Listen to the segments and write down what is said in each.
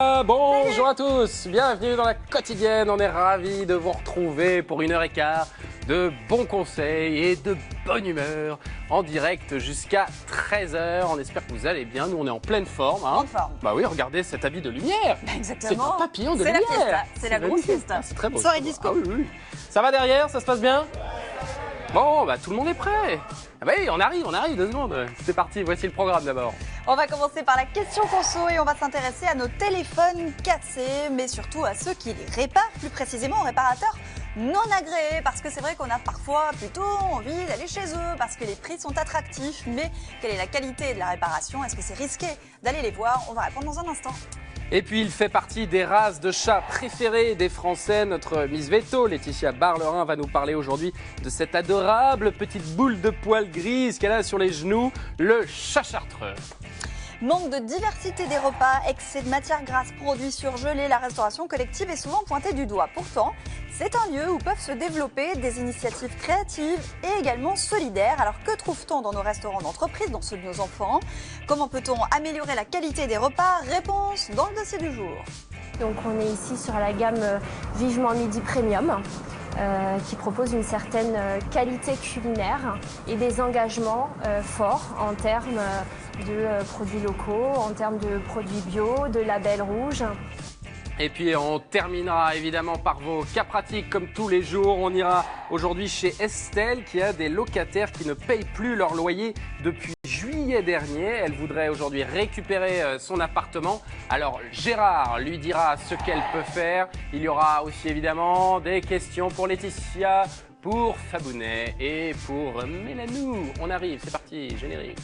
Bonjour à tous, bienvenue dans la quotidienne. On est ravis de vous retrouver pour 1h15 de bons conseils et de bonne humeur en direct jusqu'à 13h. On espère que vous allez bien. Nous, on est en pleine forme. En forme. Bah oui, regardez cet habit de lumière. Exactement. C'est un papillon de lumière. lumière. C'est la fiesta. C'est la grosse fiesta. C'est très beau. Soirée disco. Ah oui, oui. Ça va derrière? Ça se passe bien? Bon, bah tout le monde est prêt. Ah bah oui, on arrive, 2 secondes. C'est parti, voici le programme d'abord. On va commencer par la question conso et on va s'intéresser à nos téléphones cassés, mais surtout à ceux qui les réparent, plus précisément aux réparateurs non agréés, parce que c'est vrai qu'on a parfois plutôt envie d'aller chez eux, parce que les prix sont attractifs, mais quelle est la qualité de la réparation? Est-ce que c'est risqué d'aller les voir? On va répondre dans un instant. Et puis il fait partie des races de chats préférées des Français. Notre Miss Veto, Laetitia Barlerin, va nous parler aujourd'hui de cette adorable petite boule de poils grise qu'elle a sur les genoux, le chat chartreux. Manque de diversité des repas, excès de matières grasses, produits surgelés, la restauration collective est souvent pointée du doigt. Pourtant, c'est un lieu où peuvent se développer des initiatives créatives et également solidaires. Alors que trouve-t-on dans nos restaurants d'entreprise, dans ceux de nos enfants? Comment peut-on améliorer la qualité des repas? Réponse dans le dossier du jour. Donc on est ici sur la gamme Vivement Midi Premium qui propose une certaine qualité culinaire et des engagements forts en termes de produits locaux, en termes de produits bio, de labels rouges. Et puis on terminera évidemment par vos cas pratiques comme tous les jours. On ira aujourd'hui chez Estelle qui a des locataires qui ne payent plus leur loyer depuis juillet dernier. Elle voudrait aujourd'hui récupérer son appartement. Alors Gérard lui dira ce qu'elle peut faire. Il y aura aussi évidemment des questions pour Laetitia, pour Fabounet et pour Mélanou. On arrive, c'est parti, générique.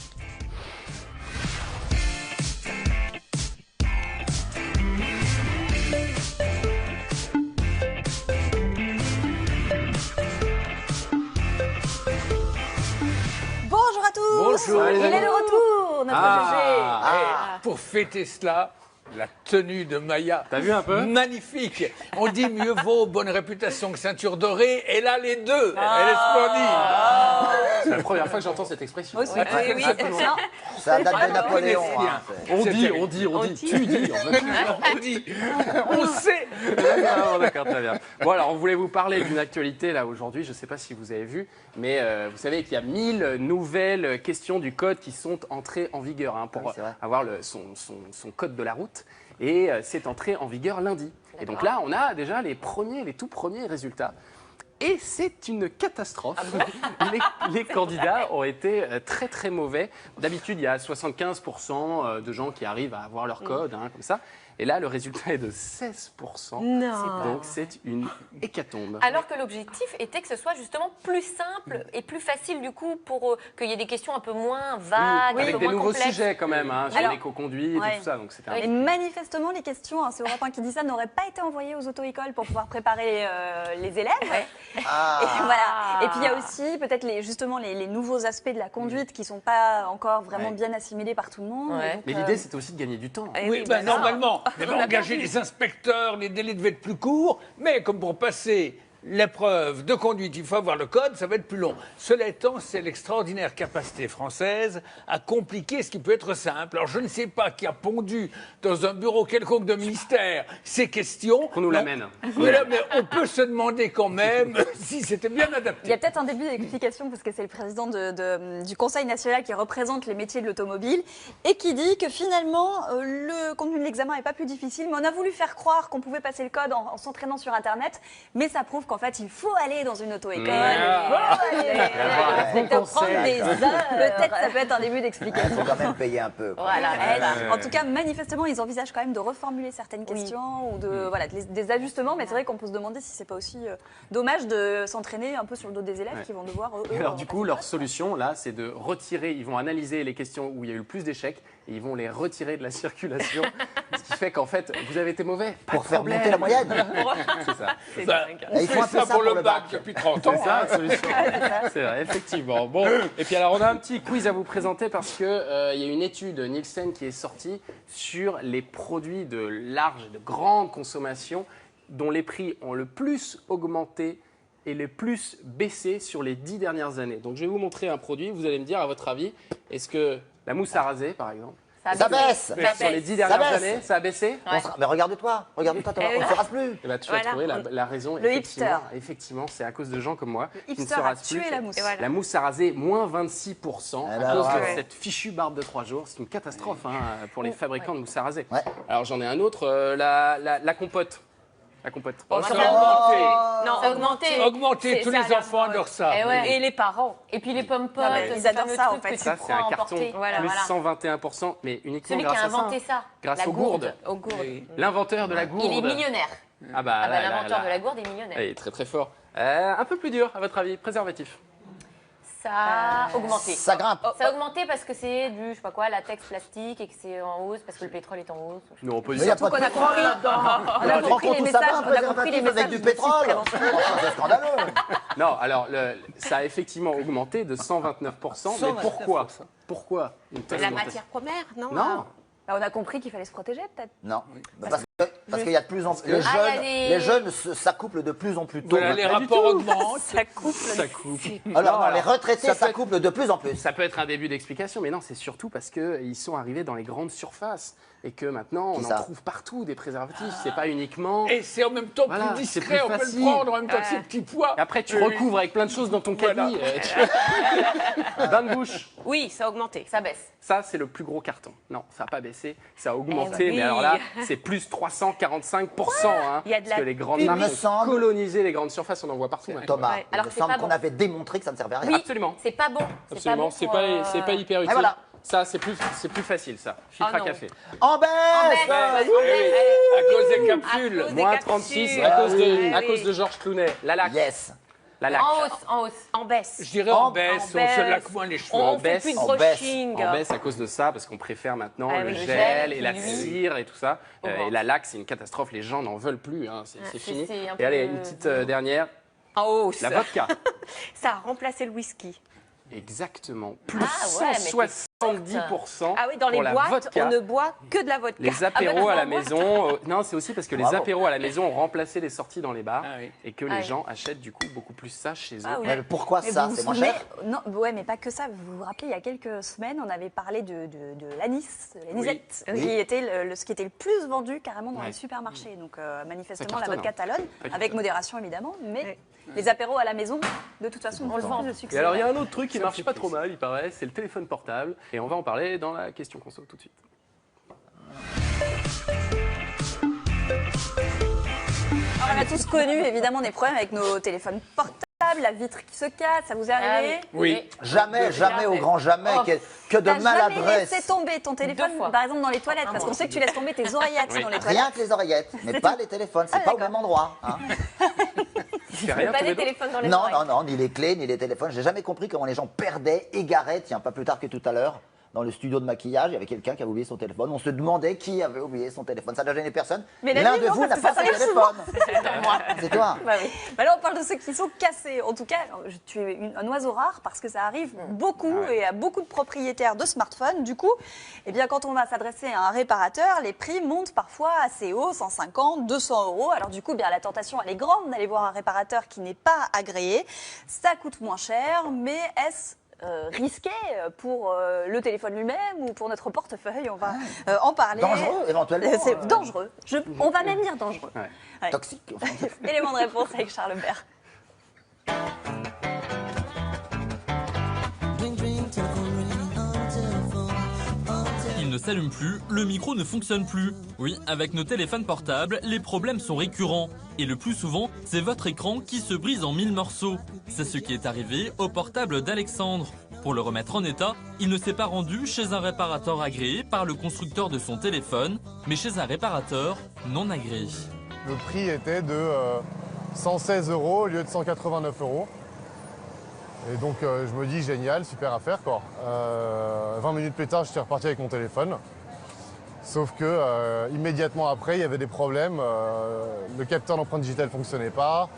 Bonjour à tous. Bonjour. Il est de retour, notre GG. Pour fêter cela, la tenue de Maya. T'as vu un peu? Magnifique. On dit mieux vaut bonne réputation que ceinture dorée. Et là, les deux. Elle est splendide. C'est la première fois que j'entends cette expression. Aussi. Ouais. Oui. Ça date de Napoléon. bien. On dit, tu dis. En fait. On dit. On sait. D'accord, très bien. Bon, alors, on voulait vous parler d'une actualité là aujourd'hui. Je ne sais pas si vous avez vu, mais vous savez qu'il y a 1000 nouvelles questions du code qui sont entrées en vigueur pour avoir son code de la route. Et c'est entré en vigueur lundi. Et donc là, on a déjà les tout premiers résultats. Et c'est une catastrophe. Les candidats ont été très très mauvais. D'habitude, il y a 75% de gens qui arrivent à avoir leur code, comme ça. Et là, le résultat est de 16%. Non. Donc c'est une hécatombe. Alors que l'objectif était que ce soit justement plus simple et plus facile du coup pour qu'il y ait des questions un peu moins vagues, un Avec peu des moins nouveaux complexes. sujets quand même, sur Alors, l'éco-conduite et tout ça. Donc c'était Et manifestement, les questions, c'est Europe 1 qui dit ça, n'auraient pas été envoyées aux auto-écoles pour pouvoir préparer les élèves. Et voilà. Et puis il y a aussi peut-être justement les nouveaux aspects de la conduite qui ne sont pas encore vraiment bien assimilés par tout le monde. Ouais. Donc, Mais l'idée, c'était aussi de gagner du temps. Oui, ben, normalement, on va engager les inspecteurs, les délais devaient être plus courts, mais comme pour passer l'épreuve de conduite, il faut avoir le code, ça va être plus long. Cela étant, c'est l'extraordinaire capacité française à compliquer ce qui peut être simple. Alors je ne sais pas qui a pondu dans un bureau quelconque de ministère ces questions. Qu'on nous l'amène. Mais on peut se demander quand même si c'était bien adapté. il y a peut-être un début d'explication parce que c'est le président du Conseil national qui représente les métiers de l'automobile et qui dit que finalement le contenu de l'examen n'est pas plus difficile, mais on a voulu faire croire qu'on pouvait passer le code en s'entraînant sur Internet, mais ça prouve qu'en fait il faut aller dans une auto-école, peut-être prendre des heures. Peut-être ça peut être un début Il d'explication. faut quand même payer un peu. quoi. En tout cas, manifestement, ils envisagent quand même de reformuler certaines questions ou des ajustements, mais c'est vrai qu'on peut se demander si c'est pas aussi dommage de s'entraîner un peu sur le dos des élèves qui vont devoir. Et alors du coup, leur solution là, c'est de retirer. Ils vont analyser les questions où il y a eu le plus d'échecs et ils vont les retirer de la circulation, ce qui fait qu'en fait, vous avez été mauvais. Pas Pour de faire problème. monter la moyenne. C'est ça. Et il faut un peu ça pour le le bac bac. depuis 30 ans. C'est ça la solution. C'est vrai, effectivement. Bon, et puis alors on a un petit quiz à vous présenter parce que il y a une étude Nielsen qui est sortie sur les produits de large, de grande consommation dont les prix ont le plus augmenté et le plus baissé sur les 10 dernières années. Donc je vais vous montrer un produit, vous allez me dire à votre avis, est-ce que la mousse à raser par exemple, Ça baisse. Sur les 10 dernières années, ça a baissé. Mais regarde-toi, on ne se rase plus. Eh ben, tu as trouvé la raison. Le hipster. Effectivement, c'est à cause de gens comme moi Le qui ne se hipster a rasent plus. tué la mousse. La mousse a rasé moins 26% Eh à ben, cause bravo. de cette fichue barbe de 3 jours. C'est une catastrophe pour les fabricants de mousse à raser. Ouais. Alors j'en ai un autre, la compote. La compote. Oh, ça ça va a augmenté. Non, Ça a augmenté. Augmenté, tous les enfants adorent ça. Eh ouais. Et les parents. Et puis les pommes-potes, Non, mais ils adorent ça, en fait. Ça, c'est un carton Voilà, plus voilà. 121%, mais uniquement Celui qui grâce a à ça. inventé ça. Grâce la aux gourdes. Aux gourdes. Oui. L'inventeur de la gourde. Il est millionnaire. Ah bah, Ah bah, là, l'inventeur là. de la gourde est millionnaire. Il est très très fort. Un peu plus dur, à votre avis, préservatif. Ça a augmenté. Ça grimpe. Ça a augmenté parce que c'est du, je sais pas quoi, latex plastique et que c'est en hausse parce que le pétrole est en hausse. Non, pas du Mais il n'y a tout. pas de On a compris. On a compris les messages. On a compris les avec messages du de pétrole. prévention. C'est scandaleux. Non, alors ça a effectivement augmenté de 129%. Mais pourquoi Pourquoi une telle La augmentation matière première, non Non. Bah, on a compris qu'il fallait se protéger, peut-être. Non, parce qu'il y a de plus en plus. il y a des- Les jeunes s'accouplent de plus en plus tôt. Voilà, les Pas du rapports tout. augmentent. Ça couple. Ça coupe. Alors, Non, non, les retraités ça peut être- s'accouplent de plus en plus. Ça peut être un début d'explication, mais non, c'est surtout parce qu'ils sont arrivés dans les grandes surfaces et que maintenant, Qui on en ça trouve partout des préservatifs. C'est pas uniquement... Et c'est en même temps Voilà, plus c'est discret, plus on peut facile. le prendre en même temps que ses petits pois. Et après, tu Oui. recouvres avec plein de choses dans ton caddie. Bain de bouche. Oui, ça a augmenté. Ça baisse. Ça, c'est le plus gros carton. Non, ça n'a pas baissé, ça a augmenté, Eh ben oui. mais alors là, c'est plus 345%. Hein, Il y a de parce la que les grandes pub. marques Il me ont semble- colonisé les grandes surfaces, on en voit partout. maintenant. Thomas, Ouais. Alors il me que c'est semble pas qu'on bon. avait démontré que ça ne servait à rien. Oui, absolument. C'est pas bon. Absolument, c'est pas, hyper utile. voilà. Ça, c'est plus facile, ça. Filtre Ah à non. café. En baisse. baisse. À cause des capsules. À cause des Moins capsules. 36 Ah à oui. cause de Georges Clounet. La laque. Yes. La laque. En hausse, en hausse. En baisse. Je dirais En en baisse, on baisse. se laque moins les cheveux. On fait baisse, plus de en baisse. brushing. En baisse à cause de ça, parce qu'on préfère maintenant Ah le oui, gel, le gel, et la l'huile. cire et tout ça. Au Et ventre. la laque, c'est une catastrophe. Les gens n'en veulent plus. Hein. C'est c'est fini. un Et allez, peu- une petite dernière. En hausse. La vodka. Ça a remplacé le whisky. Exactement. Plus Ah ouais, mais t'es 170%. Ah oui, dans les pour la boîtes, vodka. on ne boit que de la vodka. Les apéros à la maison. Non, c'est aussi parce que les Bravo. apéros à la maison ont remplacé les sorties dans les bars Ah oui. et que Ah les oui. gens achètent du coup beaucoup plus ça chez eux. Ah oui. Mais pourquoi Mais ça? vous C'est vous moins souvenez- cher. Non, ouais, mais pas que ça. Vous vous rappelez, il y a quelques semaines, on avait parlé de l'anis, de l'anisette, Oui. qui était ce qui était le plus vendu carrément dans Ouais. les supermarchés. Donc manifestement, Ça la cartonne, vodka talonne, Ça avec cartonne. modération évidemment, mais les apéros à la maison, de toute façon, on le vend de succès. Et alors, il y a un autre truc qui Ça marche fait pas trop plaisir. mal, il paraît, c'est le téléphone portable. Et on va en parler dans la question conso tout de suite. Alors, on a tous connu évidemment des problèmes avec nos téléphones portables, la vitre qui se casse, ça vous est arrivé? Oui. Jamais, jamais, au grand jamais, Oh. que de T'as jamais maladresse. laissé tomber ton téléphone, 2 fois. par exemple dans les toilettes, parce qu'on sait que tu laisses tomber tes oreillettes Oui. dans les toilettes. Rien que les oreillettes, mais pas les téléphones, c'est Ah, pas au d'accord. même endroit. Hein. Il fait rien Pas tous les des deux. téléphones dans les Non, oreilles. non, non, ni les clés, ni les téléphones. J'ai jamais compris comment les gens perdaient, égaraient. Tiens, pas plus tard que tout à l'heure, dans le studio de maquillage, il y avait quelqu'un qui avait oublié son téléphone. On se demandait qui avait oublié son téléphone. Ça n'a gêné personne. Mais la l'un vie, de non, vous n'a parce que pas ça son arrive téléphone. C'est toi. Bah oui. Bah là, on parle de ceux qui sont cassés. En tout cas, tu es un oiseau rare parce que ça arrive beaucoup et à beaucoup de propriétaires de smartphones. Du coup, eh bien, quand on va s'adresser à un réparateur, les prix montent parfois assez haut, 150, 200 euros. Alors du coup, bien, la tentation, elle est grande d'aller voir un réparateur qui n'est pas agréé. Ça coûte moins cher, mais est-ce risqué pour le téléphone lui-même ou pour notre portefeuille? On va en parler. Dangereux, éventuellement. C'est dangereux. On va même dire dangereux. Ouais. Ouais. Toxique. Élément de réponse avec Charles Bert. Il ne s'allume plus, le micro ne fonctionne plus. Oui, avec nos téléphones portables, les problèmes sont récurrents. Et le plus souvent, c'est votre écran qui se brise en 1000 morceaux. C'est ce qui est arrivé au portable d'Alexandre. Pour le remettre en état, il ne s'est pas rendu chez un réparateur agréé par le constructeur de son téléphone, mais chez un réparateur non agréé. Le prix était de 116 euros au lieu de 189 euros. Et donc je me dis génial, super affaire quoi. 20 minutes plus tard, j'étais reparti avec mon téléphone. Sauf que immédiatement après, il y avait des problèmes. Le capteur d'empreinte digitale ne fonctionnait pas.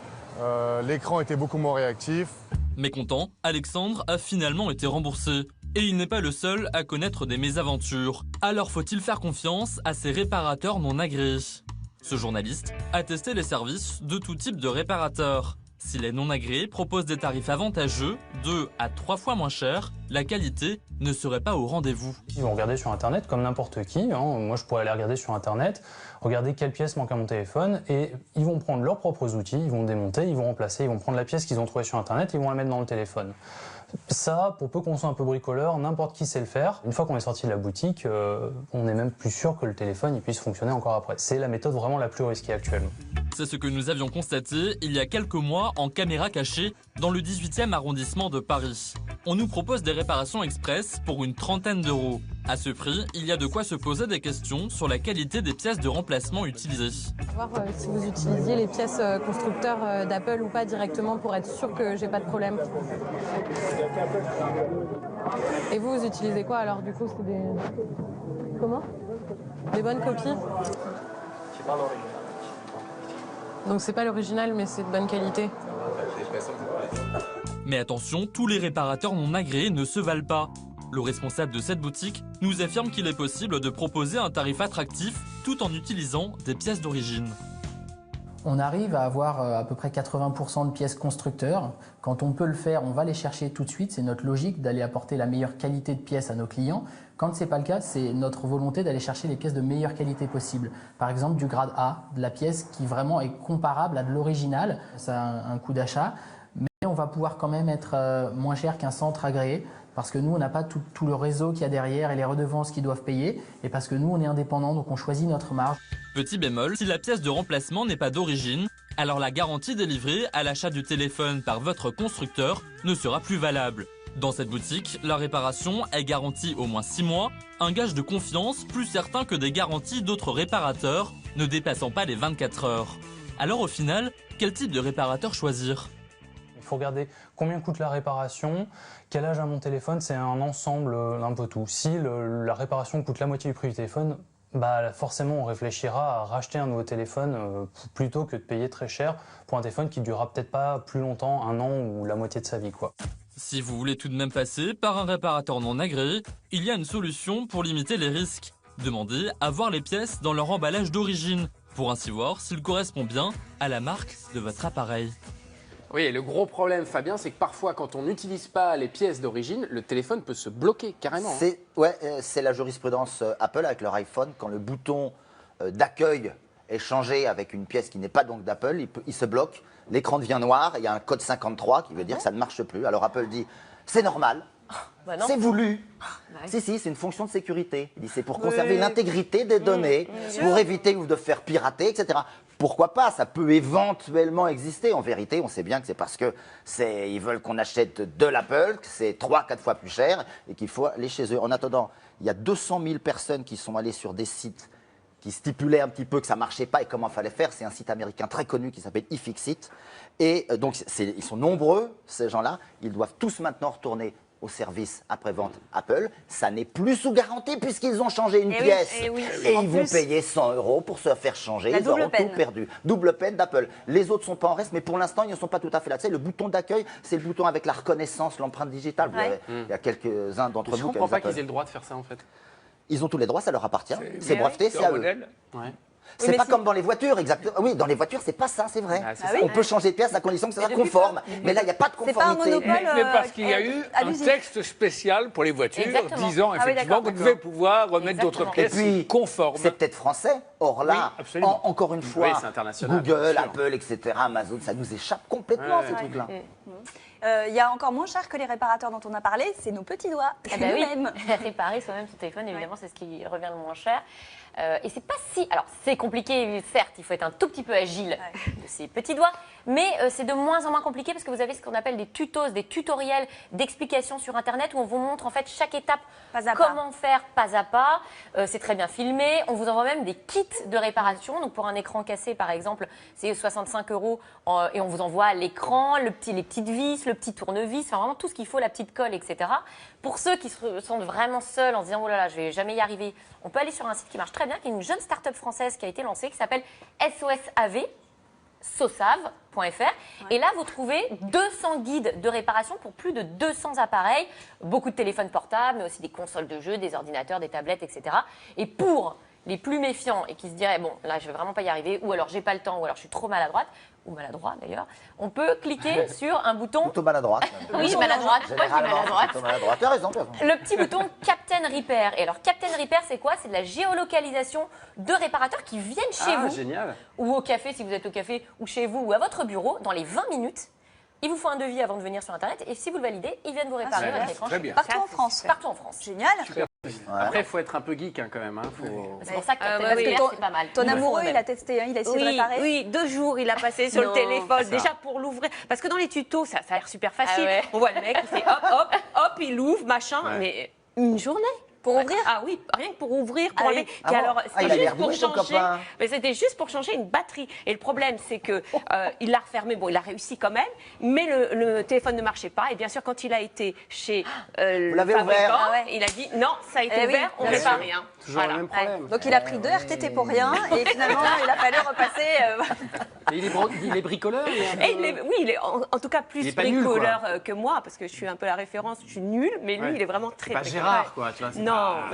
L'écran était beaucoup moins réactif. Mécontent, Alexandre a finalement été remboursé. Et il n'est pas le seul à connaître des mésaventures. Alors faut-il faire confiance à ces réparateurs non agréés? Ce journaliste a testé les services de tout type de réparateurs. Si les non agréés proposent des tarifs avantageux, 2 à 3 fois moins chers, la qualité ne serait pas au rendez-vous. Ils vont regarder sur Internet comme n'importe qui. Moi, je pourrais aller regarder sur Internet, regarder quelle pièce manque à mon téléphone, et ils vont prendre leurs propres outils, ils vont démonter, ils vont remplacer, ils vont prendre la pièce qu'ils ont trouvée sur Internet, ils vont la mettre dans le téléphone. Ça, pour peu qu'on soit un peu bricoleur, n'importe qui sait le faire. Une fois qu'on est sorti de la boutique, on est même plus sûr que le téléphone il puisse fonctionner encore après. C'est la méthode vraiment la plus risquée actuellement. C'est ce que nous avions constaté il y a quelques mois en caméra cachée dans le 18e arrondissement de Paris. On nous propose des réparations express pour une trentaine d'euros. À ce prix, il y a de quoi se poser des questions sur la qualité des pièces de remplacement utilisées. Voir si vous utilisiez les pièces constructeurs d'Apple ou pas directement pour être sûr que j'ai pas de problème. Et vous utilisez quoi alors du coup? C'est des... Comment? Des bonnes copies? Donc c'est pas l'original mais c'est de bonne qualité. Mais attention, tous les réparateurs non agréés ne se valent pas. Le responsable de cette boutique nous affirme qu'il est possible de proposer un tarif attractif tout en utilisant des pièces d'origine. On arrive à avoir à peu près 80% de pièces constructeurs. Quand on peut le faire, on va les chercher tout de suite. C'est notre logique d'aller apporter la meilleure qualité de pièces à nos clients. Quand ce n'est pas le cas, c'est notre volonté d'aller chercher les pièces de meilleure qualité possible. Par exemple, du grade A, de la pièce qui vraiment est comparable à de l'original. Ça a un coût d'achat, mais on va pouvoir quand même être moins cher qu'un centre agréé. Parce que nous, on n'a pas tout le réseau qu'il y a derrière et les redevances qu'ils doivent payer. Et parce que nous, on est indépendants, donc on choisit notre marge. Petit bémol, si la pièce de remplacement n'est pas d'origine, alors la garantie délivrée à l'achat du téléphone par votre constructeur ne sera plus valable. Dans cette boutique, la réparation est garantie au moins 6 mois, un gage de confiance plus certain que des garanties d'autres réparateurs ne dépassant pas les 24 heures. Alors au final, quel type de réparateur choisir ? Il faut regarder combien coûte la réparation, quel âge a mon téléphone, c'est un ensemble d'un peu tout. Si la réparation coûte la moitié du prix du téléphone, forcément on réfléchira à racheter un nouveau téléphone plutôt que de payer très cher pour un téléphone qui ne durera peut-être pas plus longtemps, 1 an ou la moitié de sa vie, quoi. Si vous voulez tout de même passer par un réparateur non agréé, il y a une solution pour limiter les risques. Demandez à voir les pièces dans leur emballage d'origine, pour ainsi voir s'il correspond bien à la marque de votre appareil. Oui, et le gros problème, Fabien, c'est que parfois, quand on n'utilise pas les pièces d'origine, le téléphone peut se bloquer carrément. C'est la jurisprudence Apple avec leur iPhone. Quand le bouton d'accueil est changé avec une pièce qui n'est pas donc d'Apple, il se bloque, l'écran devient noir, et il y a un code 53 qui veut dire que ça ne marche plus. Alors Apple dit, c'est normal. C'est voulu. Si, c'est une fonction de sécurité. Il dit c'est pour conserver l'intégrité des données, pour éviter de faire pirater, etc. Pourquoi pas? Ça peut éventuellement exister. En vérité, on sait bien que c'est parce qu'ils veulent qu'on achète de l'Apple, que c'est 3-4 fois plus cher et qu'il faut aller chez eux. En attendant, il y a 200 000 personnes qui sont allées sur des sites qui stipulait un petit peu que ça ne marchait pas et comment il fallait faire. C'est un site américain très connu qui s'appelle iFixit. Et donc, ils sont nombreux, ces gens-là. Ils doivent tous maintenant retourner au service après-vente Apple. Ça n'est plus sous garantie puisqu'ils ont changé une pièce. Et ils vont payer 100 € pour se faire changer. Ils auront tout perdu. Double peine d'Apple. Les autres ne sont pas en reste, mais pour l'instant, ils ne sont pas tout à fait là. Tu sais, le bouton d'accueil, c'est le bouton avec la reconnaissance, l'empreinte digitale. Il y a quelques-uns d'entre vous. Je ne comprends pas qu'ils aient le droit de faire ça, en fait. Ils ont tous les droits, ça leur appartient. C'est breveté, c'est à eux. C'est pas comme dans les voitures, exactement. Oui, dans les voitures, c'est pas ça, c'est vrai. On peut changer de pièce à condition que ça soit conforme. Mais là, il n'y a pas de conformité. C'est pas un monopole. Mais parce qu'il y a eu un texte spécial pour les voitures disant effectivement qu'on devait pouvoir remettre d'autres pièces conformes. C'est peut-être français. Or là, encore une fois, Google, Apple, etc., Amazon, ça nous échappe complètement, ces trucs-là. Il y a encore moins cher que les réparateurs dont on a parlé, c'est nos petits doigts. Réparer soi-même son téléphone, évidemment, c'est ce qui revient le moins cher. Et c'est pas si... Alors, c'est compliqué, certes, il faut être un tout petit peu agile de ses petits doigts, mais c'est de moins en moins compliqué parce que vous avez ce qu'on appelle des tutos, des tutoriels d'explications sur Internet où on vous montre en fait chaque étape, comment faire pas à pas. C'est très bien filmé. On vous envoie même des kits de réparation. Donc, pour un écran cassé, par exemple, c'est 65 € et on vous envoie l'écran, les petites vis, le petit tournevis, enfin vraiment tout ce qu'il faut, la petite colle, etc. Pour ceux qui se sentent vraiment seuls en se disant « Oh là là, je vais jamais y arriver », on peut aller sur un site qui marche très bien, qui est une jeune start-up française qui a été lancée, qui s'appelle SOSAV, sosav.fr. Et là, vous trouvez 200 guides de réparation pour plus de 200 appareils, beaucoup de téléphones portables, mais aussi des consoles de jeux, des ordinateurs, des tablettes, etc. Et pour les plus méfiants et qui se diraient bon là je vais vraiment pas y arriver, ou alors j'ai pas le temps, ou alors je suis trop maladroite, ou maladroit d'ailleurs, on peut cliquer sur un bouton. Plutôt maladroite. Oui, maladroite. Pourquoi je dis maladroite? Plutôt maladroite. Tu as raison. Le petit bouton Captain Repair. Et alors Captain Repair, c'est quoi? C'est de la géolocalisation de réparateurs qui viennent chez vous. Génial. Ou au café si vous êtes au café, ou chez vous, ou à votre bureau, dans les 20 minutes. Ils vous font un devis avant de venir sur Internet, et si vous le validez, ils viennent vous réparer votre écran. Très bien. Partout en France. Partout en France. Génial. Après, il faut être un peu geek quand même. C'est pour ça que Captain Parce que Repair, ton- c'est pas mal. Ton amoureux, il a testé, il a essayé de réparer. Oui, 2 jours, il a passé sur le téléphone, déjà pour l'ouvrir. Parce que dans les tutos, ça a l'air super facile. Ah ouais. On voit le mec, il fait hop, hop, hop, il ouvre, machin. Mais une journée pour ouvrir? Ah oui, rien que pour ouvrir, pour Ah enlever. oui. Puis alors, il a c'était l'air juste pour doué, ton changer. copain. Mais c'était juste pour changer une batterie. Et le problème, c'est que il l'a refermé. Bon, il a réussi quand même, mais le téléphone ne marchait pas. Et bien sûr, quand il a été chez le l'avez fabricant, ouvert il a dit non, ça a été Eh oui, ouvert, on ne bien fait pas sûr. rien. Toujours le même problème. Ouais. Donc il a pris 2 RTT pour rien et finalement il a fallu repasser. Et il est bricoleur il est un peu- Et oui, il est en tout cas Il plus est pas nul, bricoleur que moi, parce que je suis un peu la référence, je suis nulle, mais lui, Ouais. il est vraiment très Pas bricoleur. Gérard, quoi. Tu vois, c'est Non. pas-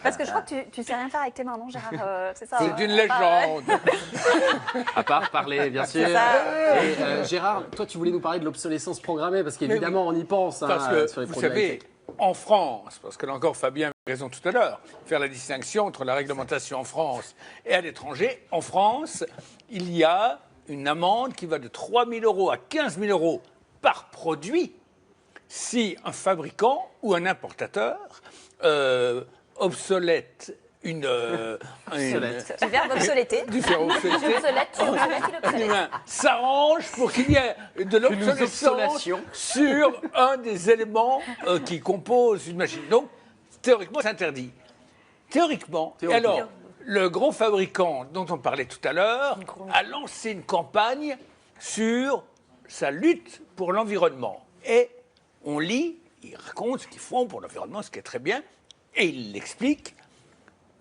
Parce que je crois que tu sais rien faire avec tes mains, non Gérard? C'est ça. C'est une légende. À part parler, bien sûr. C'est ça. Et Gérard, toi, tu voulais nous parler de l'obsolescence programmée, parce qu'évidemment, on y pense. Parce hein, que, sur les vous produits savez, high-tech. en France, parce que là encore Fabien avait raison tout à l'heure, faire la distinction entre la réglementation en France et à l'étranger. En France, il y a une amende qui va de 3 000 € à 15 000 € par produit si un fabricant ou un importateur obsolète une Du verbe obsolété. du fer obsolété, s'arrange pour qu'il y ait de l'obsolescence obsolations. sur un des éléments qui composent une machine. Donc, théoriquement, c'est interdit. Théoriquement. Et alors, le gros fabricant dont on parlait tout à l'heure a lancé une campagne sur sa lutte pour l'environnement. Et on lit, il raconte ce qu'ils font pour l'environnement, ce qui est très bien, et il l'explique.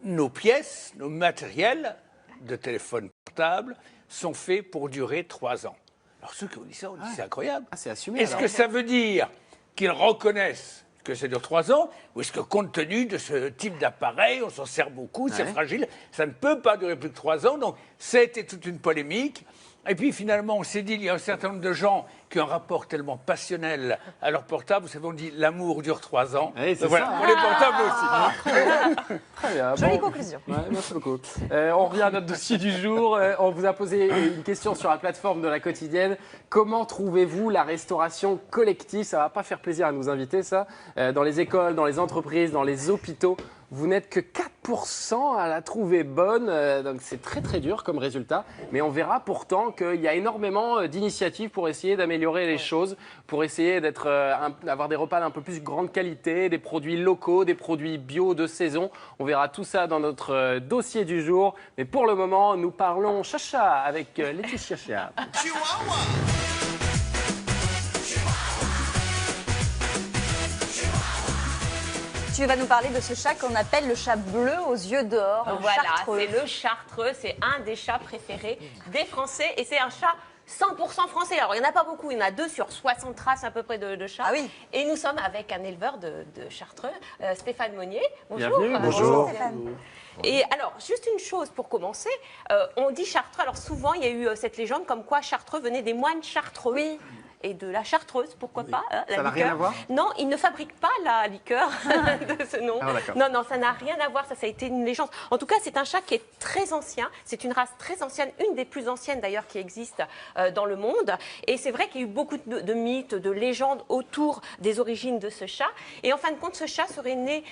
Nos pièces, nos matériels de téléphone portable sont faits pour durer 3 ans. Alors ceux qui ont dit ça, on dit c'est incroyable. Ah, c'est assumé. Est-ce alors. que ça veut dire qu'ils reconnaissent que ça dure 3 ans, ou est-ce que compte tenu de ce type d'appareil, on s'en sert beaucoup, c'est fragile, ça ne peut pas durer plus de 3 ans, donc ça a été toute une polémique. Et puis finalement, on s'est dit, il y a un certain nombre de gens qui ont un rapport tellement passionnel à leur portable, vous savez, on dit l'amour dure 3 ans. Oui, c'est voilà, ça. pour les portables aussi. Très bien. Jolie Bon. conclusion. Ouais, merci beaucoup. On revient à notre dossier du jour. On vous a posé une question sur la plateforme de La Quotidienne. Comment trouvez-vous la restauration collective? Ça va pas faire plaisir à nos invités, ça. Dans les écoles, dans les entreprises, dans les hôpitaux. Vous n'êtes que 4% à la trouver bonne, donc c'est très très dur comme résultat. Mais on verra pourtant qu'il y a énormément d'initiatives pour essayer d'améliorer les choses, pour essayer d'avoir des repas d'un peu plus grande qualité, des produits locaux, des produits bio de saison. On verra tout ça dans notre dossier du jour. Mais pour le moment, nous parlons chacha avec Laetitia Chia. Tu vas nous parler de ce chat qu'on appelle le chat bleu aux yeux d'or, le Voilà, chartreux. c'est le chartreux, c'est un des chats préférés des Français et c'est un chat 100% français. Alors, il n'y en a pas beaucoup, il y en a 2 sur 60 races à peu près de chats. Ah oui. Et nous sommes avec un éleveur de chartreux, Stéphane Monnier. Bonjour. Bienvenue. Bonjour Stéphane. Et alors, juste une chose pour commencer, on dit chartreux. Alors souvent, il y a eu cette légende comme quoi chartreux venait des moines chartreux. Oui. Et de la chartreuse, pourquoi pas, hein, la Ça n'a liqueur. rien à voir? Non, ils ne fabriquent pas la liqueur de ce nom. Ah, d'accord. Non, ça n'a rien à voir, ça a été une légende. En tout cas, c'est un chat qui est très ancien, c'est une race très ancienne, une des plus anciennes d'ailleurs qui existe dans le monde. Et c'est vrai qu'il y a eu beaucoup de mythes, de légendes autour des origines de ce chat. Et en fin de compte, ce chat serait né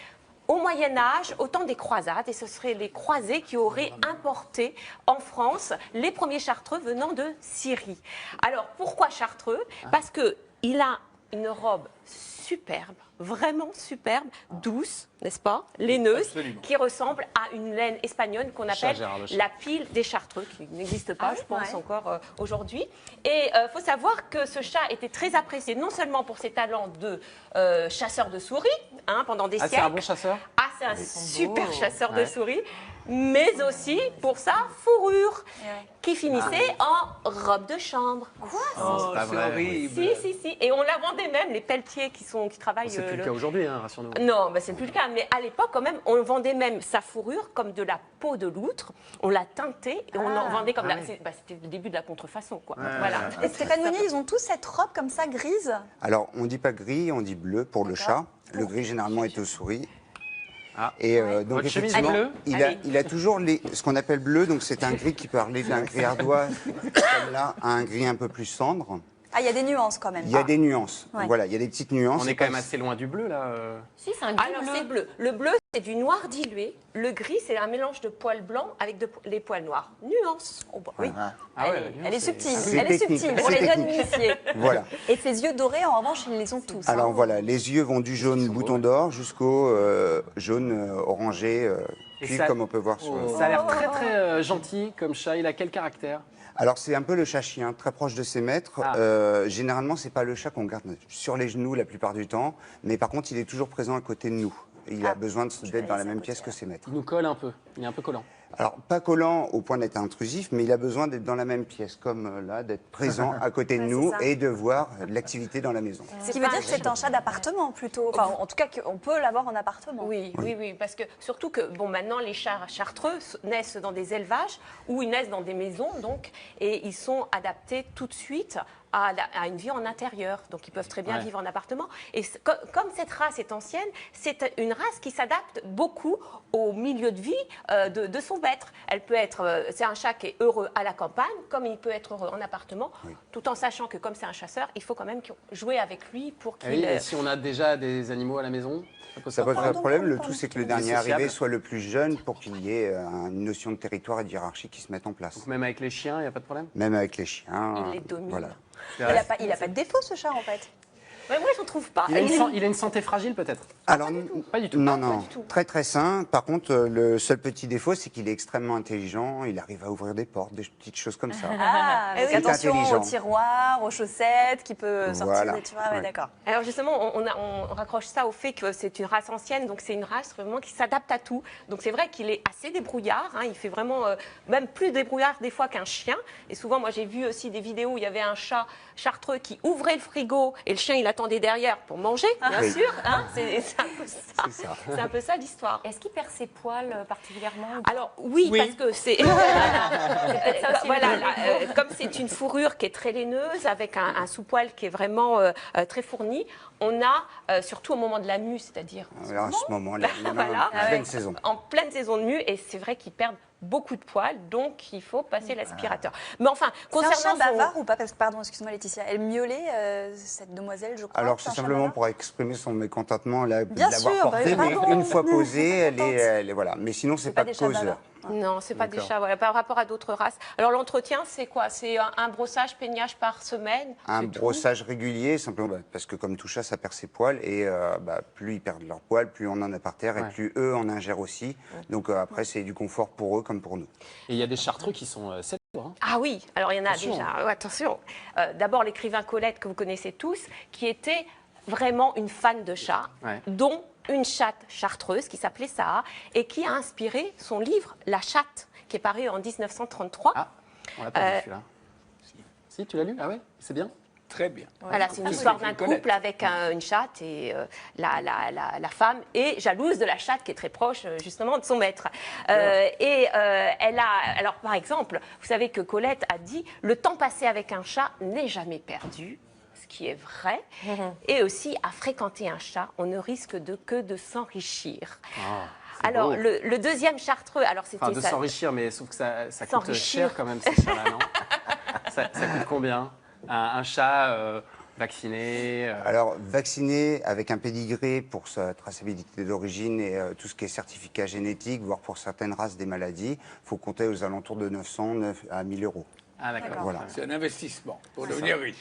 au Moyen-Âge, au temps des croisades, et ce seraient les croisés qui auraient importé en France les premiers chartreux venant de Syrie. Alors, pourquoi chartreux? Parce qu'il a une robe superbe, vraiment superbe, douce, n'est-ce pas, laineuse, Absolument. qui ressemble à une laine espagnole qu'on appelle Gérard, le chat. la pile des chartreux, qui n'existe pas, Ah oui, je pense, ouais. encore aujourd'hui. Et il faut savoir que ce chat était très apprécié, non seulement pour ses talents de chasseur de souris, hein, pendant des Ah, siècles. c'est un bon chasseur? Ah, c'est un super chasseur de souris. mais aussi pour sa fourrure, qui finissait en robe de chambre. Quoi? Oh, c'est horrible. Si. Et on la vendait même, les pelletiers qui travaillent... C'est plus le cas aujourd'hui, hein, rassure-nous. Non, c'est plus le cas. Mais à l'époque, quand même, on vendait même sa fourrure comme de la peau de loutre. On la teintait et on en vendait comme c'était le début de la contrefaçon, quoi. Voilà. Et Stéphane Mounier, ils ont tous cette robe comme ça, grise? Alors, on ne dit pas gris, on dit bleu pour le chat. Le gris, généralement, est aux souris. Et donc, effectivement, il a toujours ce qu'on appelle bleu, donc c'est un gris qui peut aller d'un gris ardoise, comme là, à un gris un peu plus cendre. Ah, il y a des nuances quand même. Il y a des nuances. Voilà, il y a des petites nuances. On est quand même assez loin du bleu, là. Si, c'est un gris bleu. C'est bleu. Le bleu, c'est du noir dilué. Le gris, c'est un mélange de poils blancs avec les poils noirs. Nuance. Oui. Elle est subtile. Elle est subtile pour les jeunes initiés. Voilà. Et ces yeux dorés, en revanche, ils les ont tous. Alors voilà, les yeux vont du jaune bouton d'or jusqu'au jaune orangé, comme on peut voir sur... Ça a l'air très très gentil comme chat. Il a quel caractère? Alors c'est un peu le chat-chien, très proche de ses maîtres. Généralement, c'est pas le chat qu'on garde sur les genoux la plupart du temps, mais par contre, il est toujours présent à côté de nous. Il a besoin d'être dans la même pièce que ses maîtres. Il nous colle un peu, il est un peu collant. Alors, pas collant au point d'être intrusif, mais il a besoin d'être dans la même pièce, comme là, d'être présent à côté de nous et de voir l'activité dans la maison. Ce qui veut dire que c'est un chat d'appartement plutôt. Enfin, en tout cas, on peut l'avoir en appartement. Oui, parce que surtout que maintenant les chats chartreux naissent dans des élevages ou ils naissent dans des maisons, donc, et ils sont adaptés tout de suite à une vie en intérieur. Donc, ils peuvent très bien vivre en appartement. Et comme cette race est ancienne, c'est une race qui s'adapte beaucoup au milieu de vie de son maître. Elle peut être, c'est un chat qui est heureux à la campagne, comme il peut être heureux en appartement, tout en sachant que comme c'est un chasseur, il faut quand même jouer avec lui pour qu'il... Et si on a déjà des animaux à la maison, ça pose pas de problème. Le tout, c'est que le dernier arrivé soit le plus jeune pour qu'il y ait une notion de territoire et de hiérarchie qui se mette en place. Donc même avec les chiens, il n'y a pas de problème? Même avec les chiens. Il les domine. Voilà. Il n'a pas de défaut, ce chat, en fait. Ouais, moi, je ne trouve pas. Il a une santé fragile, peut-être? Alors, pas du tout. Non. Très, très sain. Par contre, le seul petit défaut, c'est qu'il est extrêmement intelligent. Il arrive à ouvrir des portes, des petites choses comme ça. Mais attention aux tiroirs, aux chaussettes, qui peut sortir des tiroirs. D'accord. Alors, justement, on raccroche ça au fait que c'est une race ancienne. Donc, c'est une race vraiment qui s'adapte à tout. Donc, c'est vrai qu'il est assez débrouillard. Il fait vraiment, même plus débrouillard des fois qu'un chien. Et souvent, moi, j'ai vu aussi des vidéos où il y avait un chat chartreux qui ouvrait le frigo et le chien, il attendait derrière pour manger, bien sûr. C'est un peu ça l'histoire. Est-ce qu'il perd ses poils particulièrement? Alors oui, parce que c'est comme c'est une fourrure qui est très laineuse avec un sous-poil qui est vraiment très fourni, on a surtout au moment de la mue, c'est-à-dire en ce moment, en pleine saison. En pleine saison de mue, et c'est vrai qu'ils perdent beaucoup de poils, donc il faut passer l'aspirateur. Mais enfin, concernant c'est un chat bavard ou pas? Parce que, pardon, excuse-moi Laetitia, elle miaulait, cette demoiselle, je crois. Alors c'est simplement pour exprimer son mécontentement de l'avoir portée, mais une fois posée, elle est voilà. Mais sinon, c'est pas causeur. Non, c'est pas des chats, par rapport à d'autres races. Alors l'entretien, c'est quoi? C'est un brossage, peignage par semaine? Un brossage régulier, simplement parce que comme tout chat, ça perd ses poils et plus ils perdent leurs poils, plus on en a par terre et plus eux en ingèrent aussi. Donc après, c'est du confort pour eux comme pour nous. Et il y a des chartreux qui sont célèbres. Ah oui, alors il y en a déjà. Attention. D'abord l'écrivain Colette que vous connaissez tous, qui était vraiment une fan de chats, dont une chatte chartreuse qui s'appelait Saha et qui a inspiré son livre La Chatte, qui est paru en 1933. Ah, on l'a pas lu celui-là. Si, tu l'as lu? Ah ouais, c'est bien. Très bien. Voilà, c'est une histoire d'un couple avec une chatte et la femme est jalouse de la chatte qui est très proche justement de son maître. Elle a, alors par exemple, vous savez que Colette a dit « Le temps passé avec un chat n'est jamais perdu ». Qui est vrai, et aussi à fréquenter un chat, on ne risque que de s'enrichir. Alors le deuxième chartreux, alors c'était de s'enrichir, mais sauf que ça coûte cher quand même ces chats-là, non? ça coûte combien un chat vacciné Alors vacciné avec un pédigré pour sa traçabilité d'origine et tout ce qui est certificat génétique, voire pour certaines races des maladies, il faut compter aux alentours de 900 à 1000 euros. Ah d'accord. Voilà. C'est un investissement pour devenir riche.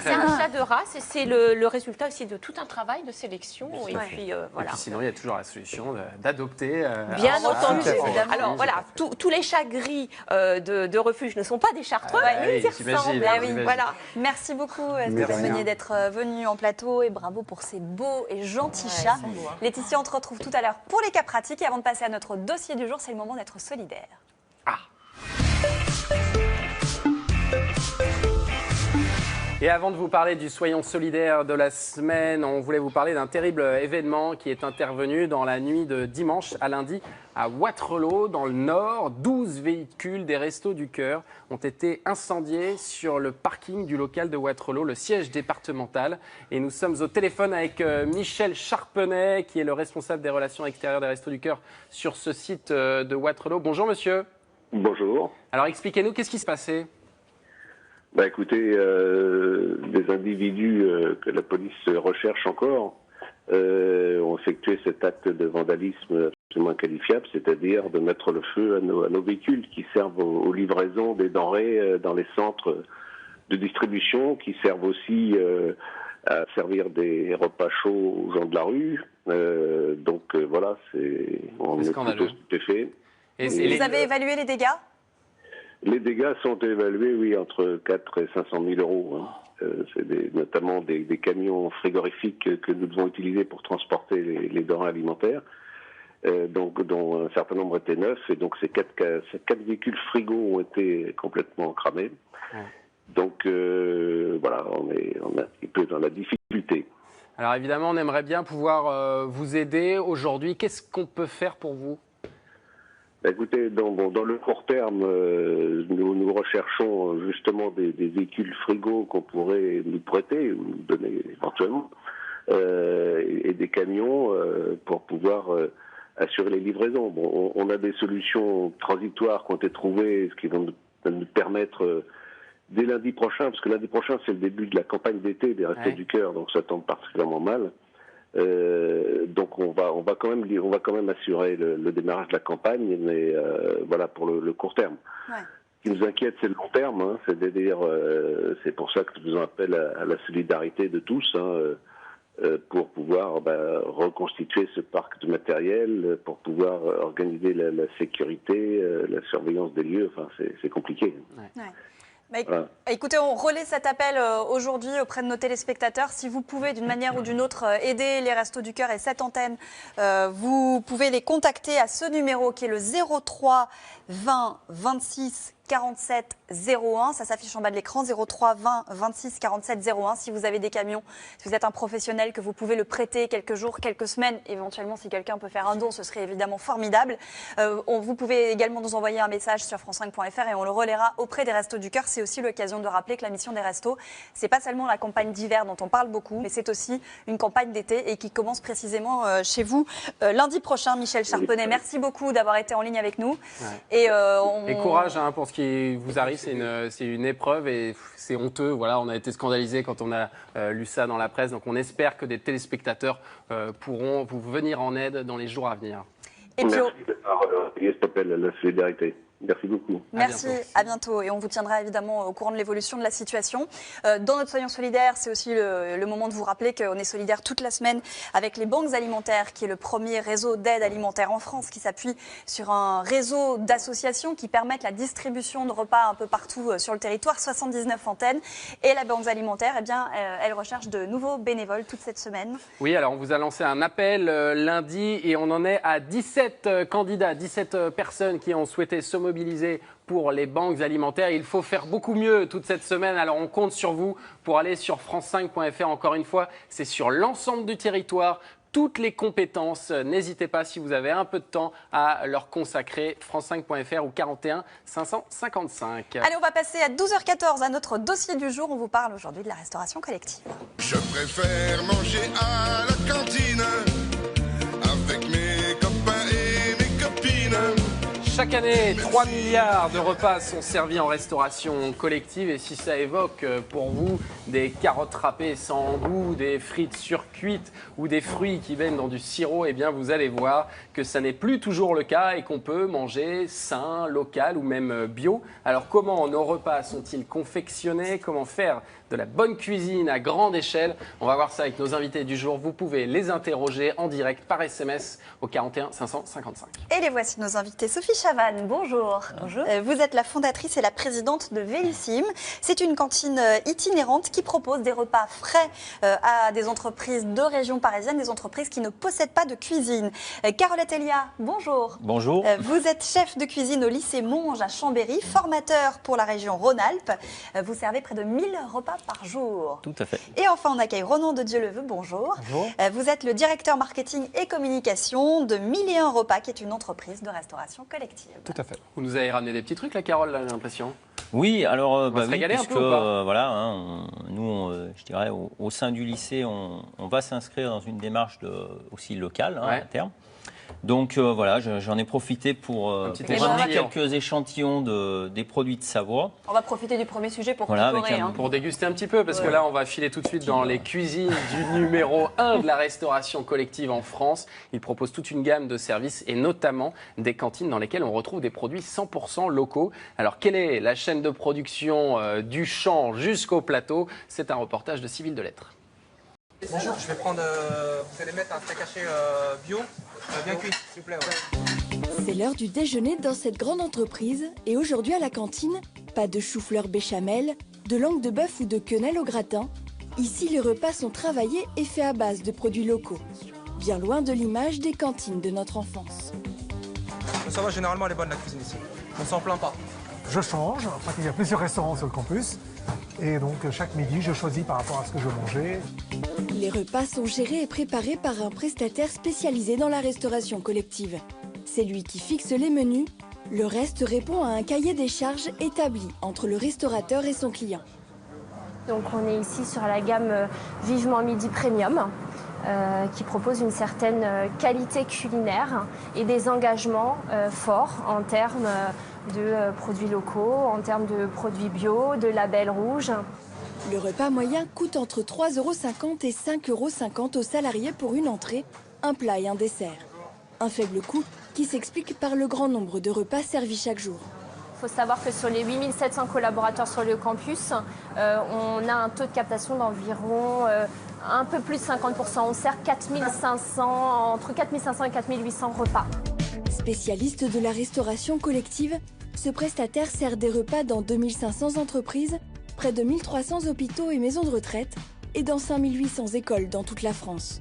C'est un chat de race et c'est le résultat aussi de tout un travail de sélection. Et puis, voilà. Et puis sinon, il y a toujours la solution d'adopter. Bien entendu. évidemment. Alors voilà, tous les chats gris de refuge ne sont pas des chartreux, mais ils y ressemblent. Voilà. Merci beaucoup Stéphane Meunier d'être venu en plateau et bravo pour ces beaux et gentils chats. Laetitia, on te retrouve tout à l'heure pour les cas pratiques et avant de passer à notre dossier du jour, c'est le moment d'être solidaire. Et avant de vous parler du Soyons solidaires de la semaine, on voulait vous parler d'un terrible événement qui est intervenu dans la nuit de dimanche à lundi à Wattrelos, dans le Nord. 12 véhicules des Restos du Cœur ont été incendiés sur le parking du local de Wattrelos, le siège départemental. Et nous sommes au téléphone avec Michel Charpenay, qui est le responsable des relations extérieures des Restos du Cœur sur ce site de Wattrelos. Bonjour monsieur. Bonjour. Alors expliquez-nous, qu'est-ce qui se passait ? Écoutez, des individus que la police recherche encore ont effectué cet acte de vandalisme absolument inqualifiable, c'est-à-dire de mettre le feu à nos véhicules qui servent aux livraisons des denrées dans les centres de distribution, qui servent aussi à servir des repas chauds aux gens de la rue. Voilà, on est plutôt stupéfaits. Vous avez évalué les dégâts ? Les dégâts sont évalués, oui, entre 4 et 500 000 euros. C'est notamment des camions frigorifiques que nous devons utiliser pour transporter les denrées alimentaires, dont un certain nombre étaient neufs. Et donc ces quatre véhicules frigos ont été complètement cramés. Donc voilà, on est un petit peu dans la difficulté. Alors évidemment, on aimerait bien pouvoir vous aider aujourd'hui. Qu'est-ce qu'on peut faire pour vous ? Écoutez, dans le court terme, nous recherchons justement des véhicules frigos qu'on pourrait nous prêter ou nous donner éventuellement, et des camions pour pouvoir assurer les livraisons. Bon, on a des solutions transitoires qui ont été trouvées, ce qui va nous permettre dès lundi prochain, parce que lundi prochain c'est le début de la campagne d'été des Restos du Cœur, donc ça tombe particulièrement mal. Donc on va quand même assurer le démarrage de la campagne, mais voilà pour le court terme. Ce qui nous inquiète, c'est le long terme, c'est-à-dire c'est pour ça que nous faisons appel à la solidarité de tous pour pouvoir reconstituer ce parc de matériel, pour pouvoir organiser la sécurité, la surveillance des lieux. Enfin, c'est compliqué. Écoutez, on relaie cet appel aujourd'hui auprès de nos téléspectateurs. Si vous pouvez d'une manière ou d'une autre aider les Restos du Cœur et cette antenne, vous pouvez les contacter à ce numéro qui est le 03 20 26 47 01, ça s'affiche en bas de l'écran, 03 20 26 47 01. Si vous avez des camions, si vous êtes un professionnel, que vous pouvez le prêter quelques jours, quelques semaines, éventuellement si quelqu'un peut faire un don, ce serait évidemment formidable. Vous pouvez également nous envoyer un message sur france5.fr et on le relaiera auprès des Restos du Cœur. C'est aussi l'occasion de rappeler que la mission des Restos, c'est pas seulement la campagne d'hiver dont on parle beaucoup, mais c'est aussi une campagne d'été et qui commence précisément chez vous lundi prochain. Michel Charpenay, merci beaucoup d'avoir été en ligne avec nous. Et courage pour ce qui vous arrive, c'est une épreuve et c'est honteux. Voilà, on a été scandalisés quand on a lu ça dans la presse. Donc on espère que des téléspectateurs pourront vous venir en aide dans les jours à venir. Et puis, merci d'appel à la solidarité. Merci beaucoup. Merci, à bientôt. Et on vous tiendra évidemment au courant de l'évolution de la situation. Dans notre Soyons solidaires, c'est aussi le moment de vous rappeler qu'on est solidaire toute la semaine avec les banques alimentaires, qui est le premier réseau d'aide alimentaire en France, qui s'appuie sur un réseau d'associations qui permettent la distribution de repas un peu partout sur le territoire, 79 antennes. Et la banque alimentaire, elle recherche de nouveaux bénévoles toute cette semaine. Oui, alors on vous a lancé un appel lundi et on en est à 17 candidats, 17 personnes qui ont souhaité se mobiliser pour les banques alimentaires. Il faut faire beaucoup mieux toute cette semaine. Alors on compte sur vous pour aller sur france5.fr. Encore une fois, c'est sur l'ensemble du territoire. Toutes les compétences, n'hésitez pas si vous avez un peu de temps à leur consacrer. France5.fr ou 41 555. Allez, on va passer à 12h14 à notre dossier du jour. On vous parle aujourd'hui de la restauration collective. Je préfère manger à la cantine avec mes copains et mes copines. Chaque année, 3 milliards de repas sont servis en restauration collective. Et si ça évoque pour vous des carottes râpées sans goût, des frites surcuites ou des fruits qui baignent dans du sirop, eh bien vous allez voir que ça n'est plus toujours le cas et qu'on peut manger sain, local ou même bio. Alors comment nos repas sont-ils confectionnés? Comment faire de la bonne cuisine à grande échelle? On va voir ça avec nos invités du jour. Vous pouvez les interroger en direct par SMS au 41 555. Et les voici nos invités. Sophie Chavannes, bonjour. Bonjour. Vous êtes la fondatrice et la présidente de Vélissime. C'est une cantine itinérante qui propose des repas frais à des entreprises de région parisienne, des entreprises qui ne possèdent pas de cuisine. Carolette Elia, bonjour. Bonjour. Vous êtes chef de cuisine au lycée Monge à Chambéry, formateur pour la région Rhône-Alpes. Vous servez près de 1000 repas par jour. Tout à fait. Et enfin, on accueille Ronan de Dieuleveux, bonjour. Bonjour. Vous êtes le directeur marketing et communication de 1001 Repas, qui est une entreprise de restauration collective. Tout à fait. Vous nous avez ramené des petits trucs, la Carole, là, j'ai l'impression. Oui, alors, on va se régaler puisque, un peu ou pas voilà, hein, nous, je dirais, au sein du lycée, on va s'inscrire dans une démarche aussi locale, hein, à terme. Donc voilà, j'en ai profité pour ramener quelques échantillons des produits de Savoie. On va profiter du premier sujet pour pour déguster un petit peu, parce que là, on va filer tout de suite dans les cuisines du numéro 1 de la restauration collective en France. Il propose toute une gamme de services et notamment des cantines dans lesquelles on retrouve des produits 100% locaux. Alors, quelle est la chaîne de production du champ jusqu'au plateau? C'est un reportage de Civil de Lettres. Bonjour, je vais prendre, vous allez mettre un steak haché bio, bien cuit, s'il vous plaît. C'est l'heure du déjeuner dans cette grande entreprise et aujourd'hui à la cantine, pas de chou-fleur béchamel, de langue de bœuf ou de quenelle au gratin. Ici, les repas sont travaillés et faits à base de produits locaux, bien loin de l'image des cantines de notre enfance. Ça va, généralement elle est bonne la cuisine ici, on s'en plaint pas. Je change, enfin, il y a plusieurs restaurants sur le campus. Et donc chaque midi, je choisis par rapport à ce que je veux manger. Les repas sont gérés et préparés par un prestataire spécialisé dans la restauration collective. C'est lui qui fixe les menus. Le reste répond à un cahier des charges établi entre le restaurateur et son client. Donc on est ici sur la gamme Vivement Midi Premium, qui propose une certaine qualité culinaire et des engagements forts en termes de produits locaux, en termes de produits bio, de labels rouges. Le repas moyen coûte entre 3,50 € et 5,50 € aux salariés pour une entrée, un plat et un dessert. Un faible coût qui s'explique par le grand nombre de repas servis chaque jour. Il faut savoir que sur les 8700 collaborateurs sur le campus, on a un taux de captation d'environ un peu plus de 50%. On sert entre 4500 et 4800 repas. Spécialiste de la restauration collective, ce prestataire sert des repas dans 2500 entreprises, près de 1300 hôpitaux et maisons de retraite et dans 5800 écoles dans toute la France.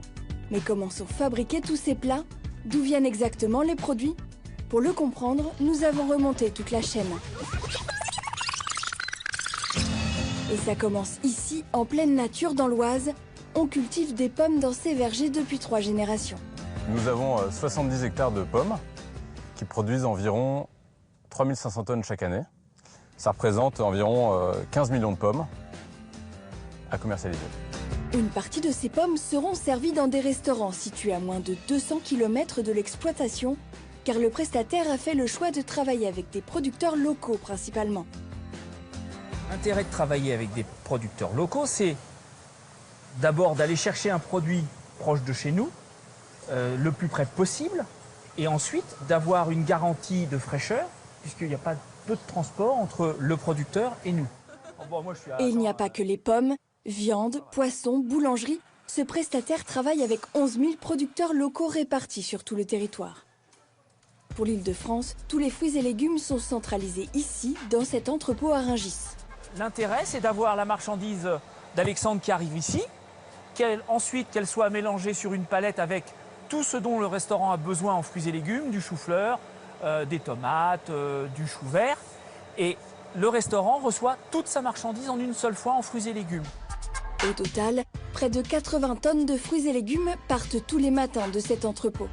Mais comment sont fabriqués tous ces plats? D'où viennent exactement les produits? Pour le comprendre, nous avons remonté toute la chaîne. Et ça commence ici, en pleine nature dans l'Oise. On cultive des pommes dans ces vergers depuis 3 générations. Nous avons 70 hectares de pommes qui produisent environ 3500 tonnes chaque année. Ça représente environ 15 millions de pommes à commercialiser. Une partie de ces pommes seront servies dans des restaurants situés à moins de 200 km de l'exploitation, car le prestataire a fait le choix de travailler avec des producteurs locaux principalement. L'intérêt de travailler avec des producteurs locaux, c'est d'abord d'aller chercher un produit proche de chez nous, le plus près possible, et ensuite d'avoir une garantie de fraîcheur, puisqu'il n'y a pas peu de transport entre le producteur et nous. Et il n'y a pas que les pommes, viande, poisson, boulangerie. Ce prestataire travaille avec 11 000 producteurs locaux répartis sur tout le territoire. Pour l'Île-de-France, tous les fruits et légumes sont centralisés ici, dans cet entrepôt à Rungis. L'intérêt, c'est d'avoir la marchandise d'Alexandre qui arrive ici, ensuite qu'elle soit mélangée sur une palette avec tout ce dont le restaurant a besoin en fruits et légumes, du chou-fleur, des tomates, du chou vert. Et le restaurant reçoit toute sa marchandise en une seule fois en fruits et légumes. Au total, près de 80 tonnes de fruits et légumes partent tous les matins de cet entrepôt.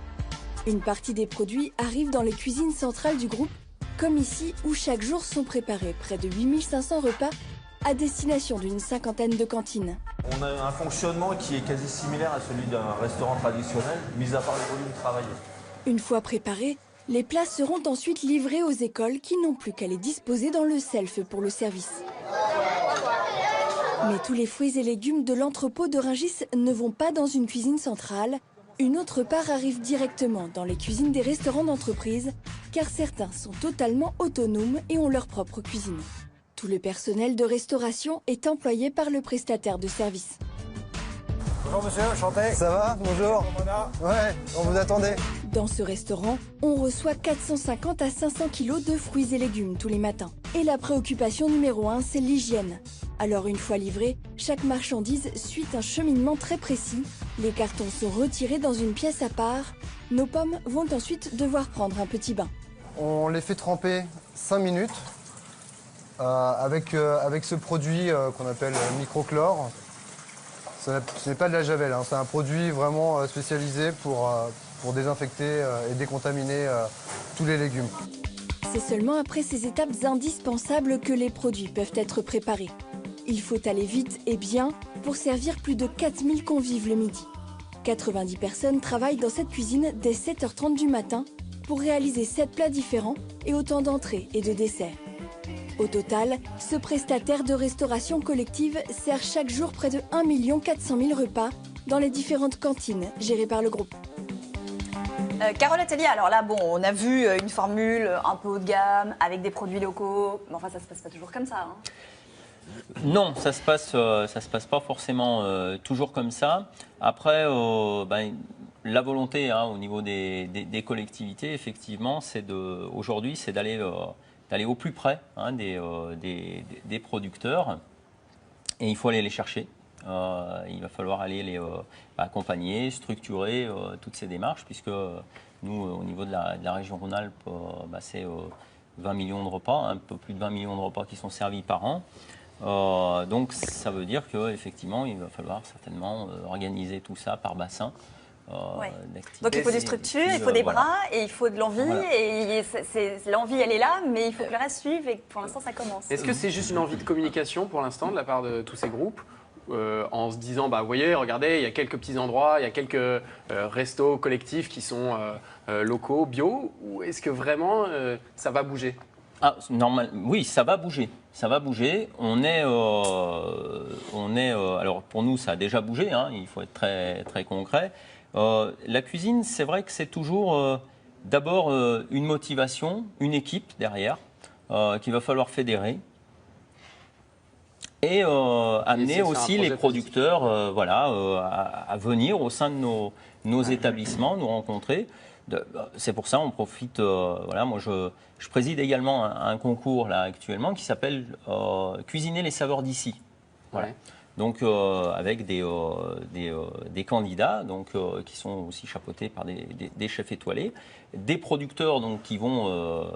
Une partie des produits arrive dans les cuisines centrales du groupe, comme ici où chaque jour sont préparés près de 8500 repas à destination d'une 50aine de cantines. On a un fonctionnement qui est quasi similaire à celui d'un restaurant traditionnel, mis à part les volumes travaillés. Une fois préparés, Les plats seront ensuite livrés aux écoles qui n'ont plus qu'à les disposer dans le self pour le service. Mais tous les fruits et légumes de l'entrepôt de Rungis ne vont pas dans une cuisine centrale. Une autre part arrive directement dans les cuisines des restaurants d'entreprise, car certains sont totalement autonomes et ont leur propre cuisine. Tout le personnel de restauration est employé par le prestataire de service. Bonjour monsieur, enchanté. Ça va? Bonjour. Ouais, on vous attendait. Dans ce restaurant, on reçoit 450 à 500 kilos de fruits et légumes tous les matins. Et la préoccupation numéro 1, c'est l'hygiène. Alors une fois livrée, chaque marchandise suit un cheminement très précis. Les cartons sont retirés dans une pièce à part. Nos pommes vont ensuite devoir prendre un petit bain. On les fait tremper 5 minutes avec ce produit qu'on appelle microchlore. Ce n'est pas de la javel, hein. C'est un produit vraiment spécialisé pour désinfecter et décontaminer tous les légumes. C'est seulement après ces étapes indispensables que les produits peuvent être préparés. Il faut aller vite et bien pour servir plus de 4000 convives le midi. 90 personnes travaillent dans cette cuisine dès 7h30 du matin pour réaliser 7 plats différents et autant d'entrées et de desserts. Au total, ce prestataire de restauration collective sert chaque jour près de 1 400 000 repas dans les différentes cantines gérées par le groupe. Carole Atelier, alors là, bon, on a vu une formule un peu haut de gamme, avec des produits locaux, mais enfin, ça se passe pas toujours comme ça. Hein. Non, ça se passe pas forcément toujours comme ça. Après, la volonté au niveau des collectivités, effectivement, aujourd'hui, c'est d'aller au plus près des producteurs, et il faut aller les chercher. Il va falloir aller les accompagner, structurer toutes ces démarches, puisque nous, au niveau de la région Rhône-Alpes, c'est 20 millions de repas, un peu plus de 20 millions de repas qui sont servis par an. Donc ça veut dire qu'effectivement, il va falloir certainement organiser tout ça par bassin. Ouais. Donc il faut des structures, il faut des bras et il faut de l'envie. Voilà. Et l'envie, elle est là, mais il faut que le reste suive et pour l'instant, ça commence. Est-ce que c'est juste une envie de communication pour l'instant de la part de tous ces groupes en se disant, vous voyez, regardez, il y a quelques petits endroits, il y a quelques restos collectifs qui sont locaux, bio, ou est-ce que vraiment ça va bouger? Oui, ça va bouger. Ça va bouger. Alors pour nous, ça a déjà bougé. Il faut être très très concret. La cuisine, c'est vrai que c'est toujours d'abord une motivation, une équipe derrière qu'il va falloir fédérer et amener aussi les producteurs à venir au sein de nos établissements, nous rencontrer. C'est pour ça on profite. Moi, je préside également un concours là actuellement qui s'appelle Cuisiner les saveurs d'ici. Voilà. Donc avec des candidats qui sont aussi chapeautés par des chefs étoilés, des producteurs qui vont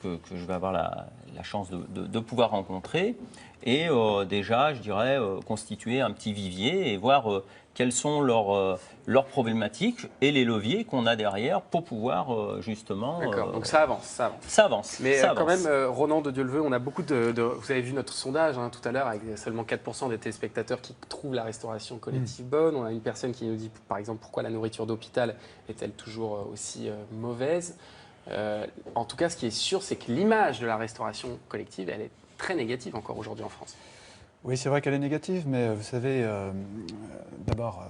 que je vais avoir la chance de pouvoir rencontrer et déjà je dirais constituer un petit vivier et voir quelles sont leurs problématiques et les leviers qu'on a derrière pour pouvoir justement... D'accord, donc ça avance. Ça avance. Mais quand même, Ronan de Dieuleveux, on a beaucoup vous avez vu notre sondage tout à l'heure, avec seulement 4% des téléspectateurs qui trouvent la restauration collective bonne. On a une personne qui nous dit, par exemple, pourquoi la nourriture d'hôpital est-elle toujours aussi mauvaise. En tout cas, ce qui est sûr, c'est que l'image de la restauration collective, elle est très négative encore aujourd'hui en France. Oui, c'est vrai qu'elle est négative, mais vous savez, d'abord,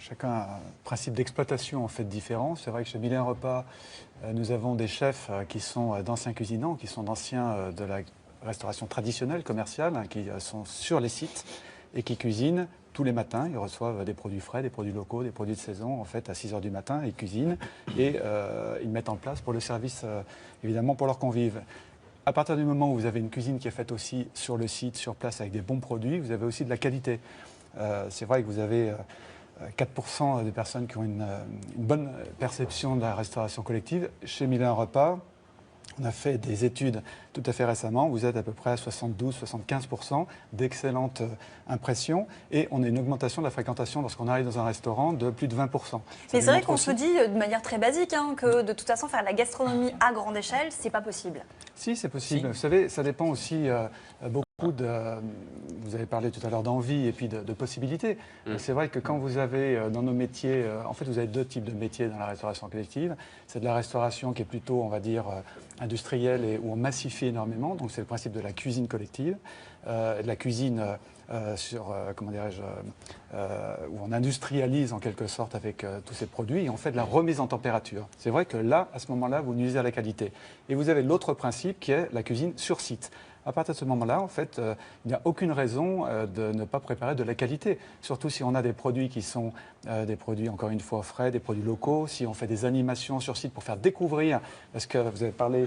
chacun a un principe d'exploitation en fait différent. C'est vrai que chez Mille & Repas, nous avons des chefs qui sont d'anciens cuisinants, qui sont d'anciens de la restauration traditionnelle, commerciale, qui sont sur les sites et qui cuisinent tous les matins. Ils reçoivent des produits frais, des produits locaux, des produits de saison, en fait, à 6 h du matin. Ils cuisinent et ils mettent en place pour le service, évidemment, pour leurs convives. À partir du moment où vous avez une cuisine qui est faite aussi sur le site, sur place, avec des bons produits, vous avez aussi de la qualité. C'est vrai que vous avez 4% des personnes qui ont une bonne perception de la restauration collective. Chez Mille & Repas, on a fait des études tout à fait récemment. Vous êtes à peu près à 72-75% d'excellentes impressions. Et on a une augmentation de la fréquentation lorsqu'on arrive dans un restaurant de plus de 20%. Mais c'est vrai qu'on se dit de manière très basique que de toute façon, faire de la gastronomie à grande échelle, c'est pas possible. Si, c'est possible. Vous savez, ça dépend aussi beaucoup de... Vous avez parlé tout à l'heure d'envie et puis de possibilités. C'est vrai que quand vous avez dans nos métiers... en fait, vous avez 2 types de métiers dans la restauration collective. C'est de la restauration qui est plutôt, on va dire, industrielle et où on massifie énormément. Donc, c'est le principe de la cuisine collective. De la cuisine... comment dirais-je, où on industrialise en quelque sorte avec tous ces produits et on fait de la remise en température. C'est vrai que là, à ce moment-là, vous nuisez à la qualité. Et vous avez l'autre principe qui est la cuisine sur site. À partir de ce moment-là, en fait, il n'y a aucune raison de ne pas préparer de la qualité. Surtout si on a des produits qui sont des produits, encore une fois, frais, des produits locaux, si on fait des animations sur site pour faire découvrir, parce que vous avez parlé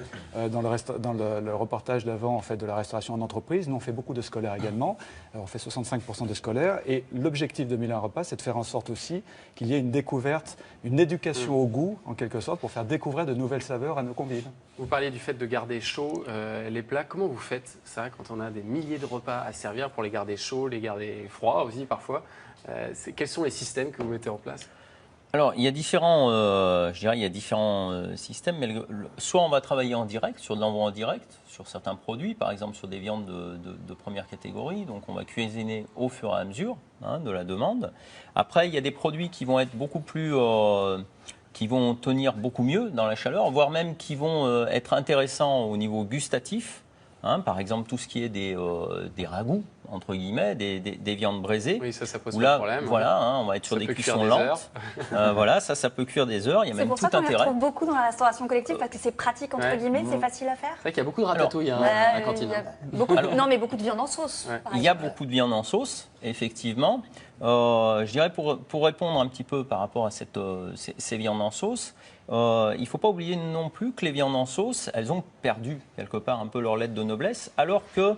dans le reportage d'avant, en fait, de la restauration en entreprise. Nous, on fait beaucoup de scolaires également. On fait 65% de scolaires. Et l'objectif de 1000 et un repas, c'est de faire en sorte aussi qu'il y ait une découverte, une éducation au goût, en quelque sorte, pour faire découvrir de nouvelles saveurs à nos convives. Vous parliez du fait de garder chaud les plats. Comment vous faites ça quand on a des milliers de repas à servir pour les garder chauds, les garder froids aussi parfois? Quels sont les systèmes que vous mettez en place? Alors, il y a différents, systèmes, mais soit on va travailler en direct, sur de l'envoi en direct, sur certains produits, par exemple sur des viandes de première catégorie, donc on va cuisiner au fur et à mesure de la demande. Après, il y a des produits qui vont être beaucoup plus... qui vont tenir beaucoup mieux dans la chaleur, voire même qui vont être intéressants au niveau gustatif. Par exemple, tout ce qui est des ragoûts, entre guillemets, des viandes braisées. Oui, ça pose pas de problème. Voilà, on va être sur des cuissons lentes. Voilà, ça peut cuire des heures. Il y a même tout intérêt. C'est pour ça qu'on retrouve beaucoup dans la restauration collective, parce que c'est pratique, entre guillemets, c'est facile à faire. C'est vrai qu'il y a beaucoup de ratatouille à la cantine. Non, mais beaucoup de viande en sauce. Il y a beaucoup de viande en sauce, effectivement. Je dirais, pour répondre un petit peu par rapport à ces viandes en sauce, il ne faut pas oublier non plus que les viandes en sauce, elles ont perdu quelque part un peu leur lettre de noblesse, alors que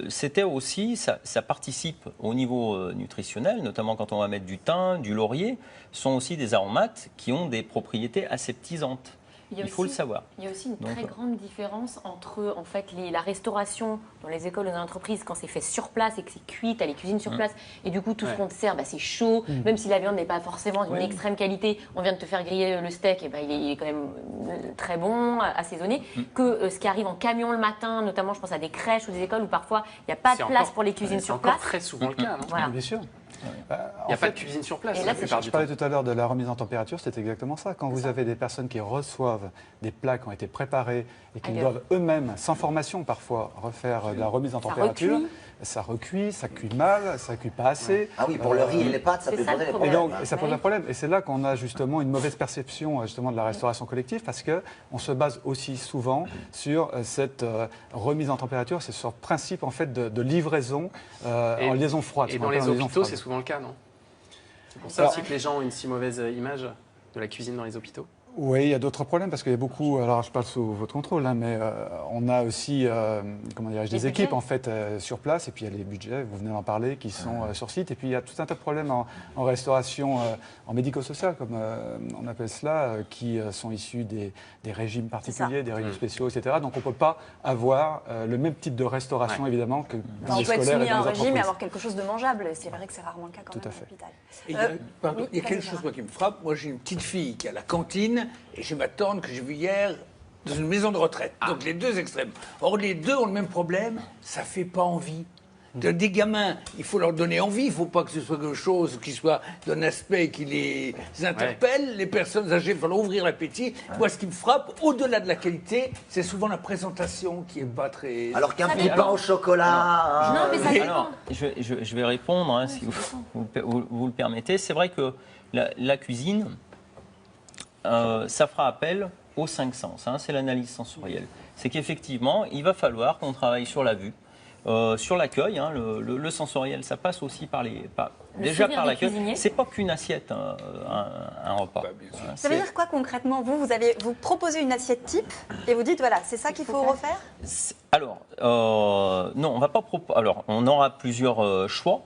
c'était aussi, ça participe au niveau nutritionnel, notamment quand on va mettre du thym, du laurier, sont aussi des aromates qui ont des propriétés aseptisantes. Il faut le savoir. Il y a aussi une très grande différence entre en fait, la restauration dans les écoles ou dans les entreprises quand c'est fait sur place et que c'est cuit, tu as les cuisines sur place et du coup tout ce qu'on te sert, c'est chaud, même si la viande n'est pas forcément d'une extrême qualité, on vient de te faire griller le steak, et il est quand même très bon, assaisonné, que ce qui arrive en camion le matin, notamment je pense à des crèches ou des écoles où parfois il n'y a pas de place pour les cuisines sur place. C'est encore très souvent le cas, non? Voilà. Bien sûr. Il n'y a pas de cuisine sur place. Je parlais tout à l'heure de la remise en température, c'est exactement ça. Quand vous avez des personnes qui reçoivent des plats qui ont été préparés et qui doivent eux-mêmes, sans formation parfois, refaire de la remise en température, ça recuit, ça cuit mal, ça cuit pas assez. Ah oui, pour le riz et les pâtes, ça peut poser des problèmes. Et ça pose un problème. Et c'est là qu'on a justement une mauvaise perception justement de la restauration collective, parce qu'on se base aussi souvent sur cette remise en température, c'est sur le principe en fait de livraison en liaison froide. Et dans les hôpitaux, c'est souvent le cas, non? C'est pour ça aussi que les gens ont une si mauvaise image de la cuisine dans les hôpitaux. Oui, il y a d'autres problèmes parce qu'il y a beaucoup. Alors, je parle sous votre contrôle, mais on a aussi, des équipes en fait sur place, et puis il y a les budgets. Vous venez d'en parler, qui sont sur site, et puis il y a tout un tas de problèmes en restauration, en médico-social, comme on appelle cela, qui sont issus des régimes particuliers, des régimes spéciaux, etc. Donc, on ne peut pas avoir le même type de restauration, évidemment, que dans les scolaires et dans les entreprises. On peut être soumis à un régime et avoir quelque chose de mangeable. C'est vrai que c'est rarement le cas quand même à l'hôpital. Il y a quelque chose qui me frappe. Moi, j'ai une petite fille qui a la cantine. Et j'ai ma tante que j'ai vue hier dans une maison de retraite. Donc les deux extrêmes. Or, les deux ont le même problème, ça ne fait pas envie. Des gamins, il faut leur donner envie, il ne faut pas que ce soit quelque chose qui soit d'un aspect qui les interpelle. Les personnes âgées, il faut leur ouvrir l'appétit. Moi, ce qui me frappe, au-delà de la qualité, c'est souvent la présentation qui n'est pas très... Alors qu'un petit pain au chocolat... Non, mais ça dépend. Alors, je vais répondre, si vous le permettez. C'est vrai que la cuisine... ça fera appel aux 5 sens, c'est l'analyse sensorielle. C'est qu'effectivement, il va falloir qu'on travaille sur la vue, sur l'accueil. Le sensoriel, ça passe aussi par l'accueil. C'est pas qu'une assiette, un repas. Ça veut dire quoi concrètement? Vous proposez une assiette type et vous dites voilà, c'est ça qu'il faut refaire? Alors, non, on va pas proposer. Alors, on aura plusieurs choix,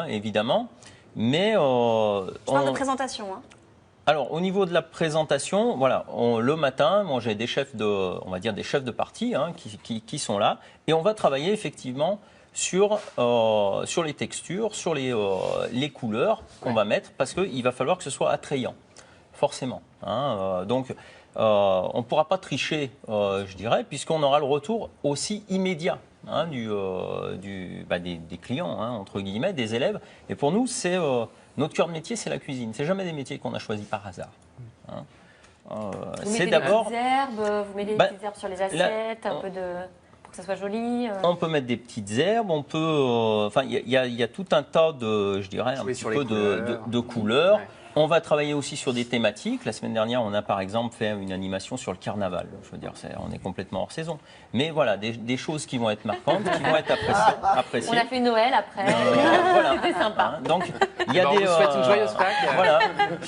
évidemment, mais je parle de présentation. Alors, au niveau de la présentation, voilà, le matin, moi j'ai des chefs de partie qui sont là, et on va travailler effectivement sur les textures, sur les couleurs qu'on va mettre, parce qu'il va falloir que ce soit attrayant, forcément. Donc, on ne pourra pas tricher, je dirais, puisqu'on aura le retour aussi immédiat des clients, entre guillemets, des élèves. Et pour nous, c'est notre cœur de métier, c'est la cuisine. C'est jamais des métiers qu'on a choisis par hasard. Vous mettez des petites herbes, vous mettez des petites herbes sur les assiettes, un peu de... pour que ça soit joli. On peut mettre des petites herbes, on peut... Enfin, il y a tout un tas de, je dirais, un petit peu de couleurs. Ouais. On va travailler aussi sur des thématiques. La semaine dernière, on a par exemple fait une animation sur le carnaval. Je veux dire, on est complètement hors saison. Mais voilà, des choses qui vont être marquantes, qui vont être appréciées. On a fait Noël après. Voilà. C'était sympa. Donc, il y a on vous souhaite une joyeuse Pâques.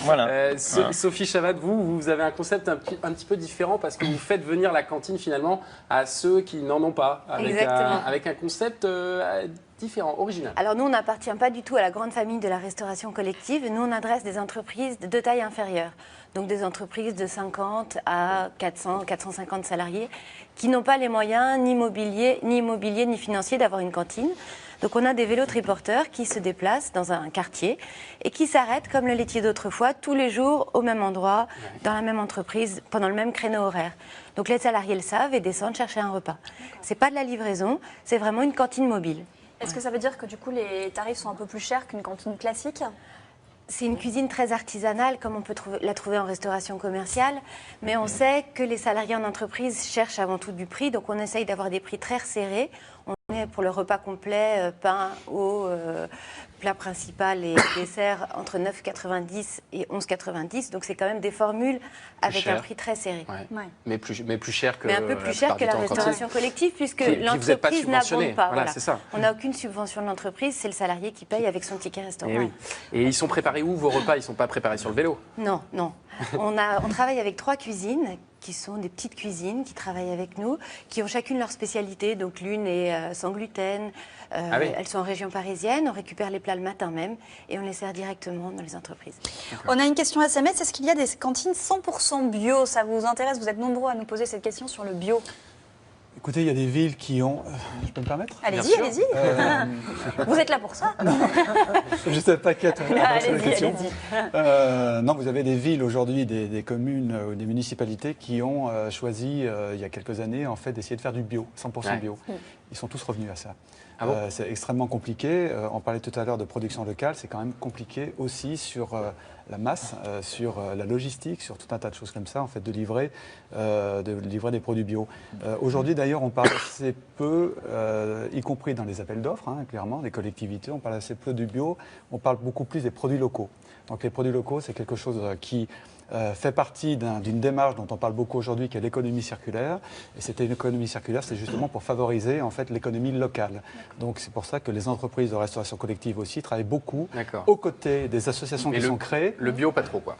Voilà. Sophie Chavat, vous avez un concept un petit peu différent parce que vous faites venir la cantine finalement à ceux qui n'en ont pas. Avec un concept différent, original. Alors nous, on n'appartient pas du tout à la grande famille de la restauration collective. Nous, on adresse des entreprises de taille inférieure. Donc des entreprises de 50 à 400, 450 salariés qui n'ont pas les moyens ni immobiliers, ni financiers d'avoir une cantine. Donc on a des vélos triporteurs qui se déplacent dans un quartier et qui s'arrêtent comme le laitier d'autrefois tous les jours au même endroit, dans la même entreprise, pendant le même créneau horaire. Donc les salariés le savent et descendent chercher un repas. C'est pas de la livraison, c'est vraiment une cantine mobile. Est-ce que ça veut dire que du coup les tarifs sont un peu plus chers qu'une cantine classique ? C'est une cuisine très artisanale, comme on peut la trouver en restauration commerciale, mais on sait que les salariés en entreprise cherchent avant tout du prix, donc on essaye d'avoir des prix très resserrés. On est pour le repas complet, pain, eau, plat principal et dessert entre 9,90 et 11,90, donc c'est quand même des formules avec un prix très serré. Ouais. Ouais. Mais plus cher que un peu plus cher que la restauration collective, puisque l'entreprise n'abonde pas. Voilà, c'est ça. On n'a aucune subvention de l'entreprise, c'est le salarié qui paye avec son ticket restaurant. Et ils sont préparés où vos repas? Ils ne sont pas préparés sur le vélo? Non. On travaille avec 3 cuisines qui sont des petites cuisines qui travaillent avec nous, qui ont chacune leur spécialité. Donc l'une est sans gluten, elles sont en région parisienne, on récupère les plats le matin même et on les sert directement dans les entreprises. On a une question SMS, est-ce qu'il y a des cantines 100% bio? Ça vous intéresse? Vous êtes nombreux à nous poser cette question sur le bio. Écoutez, il y a des villes qui ont... Je peux me permettre? Allez-y, allez-y. Vous êtes là pour ça? Juste un paquet. Allez-y. Non, vous avez des villes aujourd'hui, des communes ou des municipalités qui ont choisi, il y a quelques années, en fait, d'essayer de faire du bio, 100% bio. Ils sont tous revenus à ça. Ah bon? C'est extrêmement compliqué. On parlait tout à l'heure de production locale. C'est quand même compliqué aussi sur la masse, sur la logistique, sur tout un tas de choses comme ça, en fait, de livrer des produits bio. Aujourd'hui, d'ailleurs, on parle assez peu, y compris dans les appels d'offres, clairement, des collectivités, on parle assez peu du bio. On parle beaucoup plus des produits locaux. Donc les produits locaux, c'est quelque chose qui fait partie d'une démarche dont on parle beaucoup aujourd'hui, qui est l'économie circulaire. Et cette économie circulaire, c'est justement pour favoriser en fait l'économie locale. Donc c'est pour ça que les entreprises de restauration collective aussi travaillent beaucoup aux côtés des associations qui sont créées. Le bio, pas trop, quoi.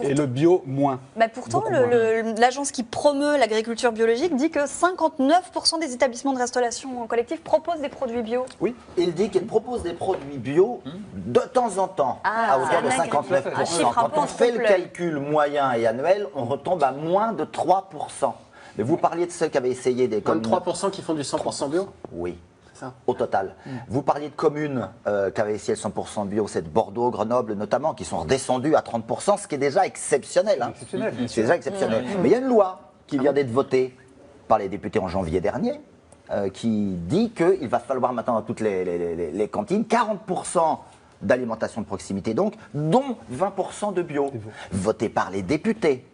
Et le bio, moins. Pourtant, l'agence qui promeut l'agriculture biologique dit que 59% des établissements de restauration collective proposent des produits bio. Oui, il dit qu'elle propose des produits bio de temps en temps, à hauteur de 59%. Quand on fait le calcul moyen et annuel, on retombe à moins de 3%. Mais vous parliez de ceux qui avaient essayé des... 23% qui font du 100% bio? Oui. Au total. Vous parliez de communes qui avaient essayé le 100% bio, c'est de Bordeaux, Grenoble notamment, qui sont redescendues à 30%, ce qui est déjà exceptionnel. C'est déjà exceptionnel. Mais il y a une loi qui vient d'être votée par les députés en janvier dernier, qui dit qu'il va falloir maintenant dans toutes les cantines 40% d'alimentation de proximité, donc, dont 20% de bio, votée par les députés.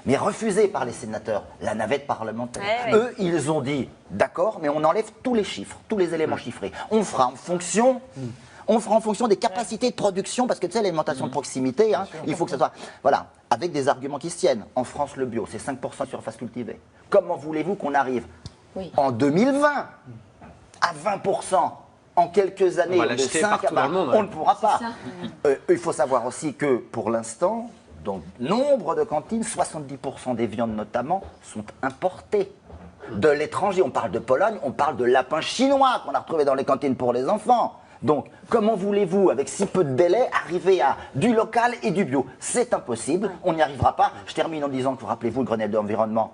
Mais refusé par les sénateurs, la navette parlementaire. Eux, ils ont dit, d'accord, mais on enlève tous les chiffres, tous les éléments chiffrés. On fera en fonction des capacités de production, parce que tu sais, l'alimentation de proximité, il faut que ça soit... Voilà, avec des arguments qui se tiennent. En France, le bio, c'est 5% surface cultivée. Comment voulez-vous qu'on arrive en 2020 à 20% en quelques années, de 5 à on ne pourra pas. Il faut savoir aussi que, pour l'instant... Donc, nombre de cantines, 70% des viandes notamment, sont importées de l'étranger. On parle de Pologne, on parle de lapins chinois qu'on a retrouvés dans les cantines pour les enfants. Donc, comment voulez-vous, avec si peu de délai, arriver à du local et du bio? C'est impossible, on n'y arrivera pas. Je termine en disant que, rappelez-vous, le Grenelle de l'environnement,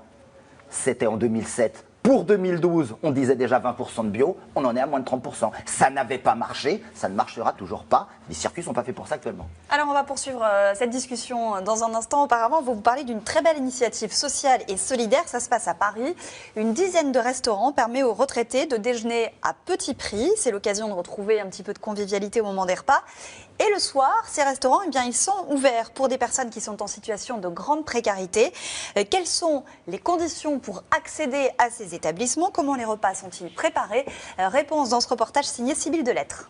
c'était en 2007. Pour 2012, on disait déjà 20% de bio, on en est à moins de 30%. Ça n'avait pas marché, ça ne marchera toujours pas. Les circuits ne sont pas faits pour ça actuellement. Alors on va poursuivre cette discussion dans un instant. Auparavant, vous parlez d'une très belle initiative sociale et solidaire. Ça se passe à Paris. Une dizaine de restaurants permet aux retraités de déjeuner à petit prix. C'est l'occasion de retrouver un petit peu de convivialité au moment des repas. Et le soir, ces restaurants, eh bien, ils sont ouverts pour des personnes qui sont en situation de grande précarité. Quelles sont les conditions pour accéder à ces établissements? Comment les repas sont-ils préparés? Réponse dans ce reportage signé Sybille Delettre.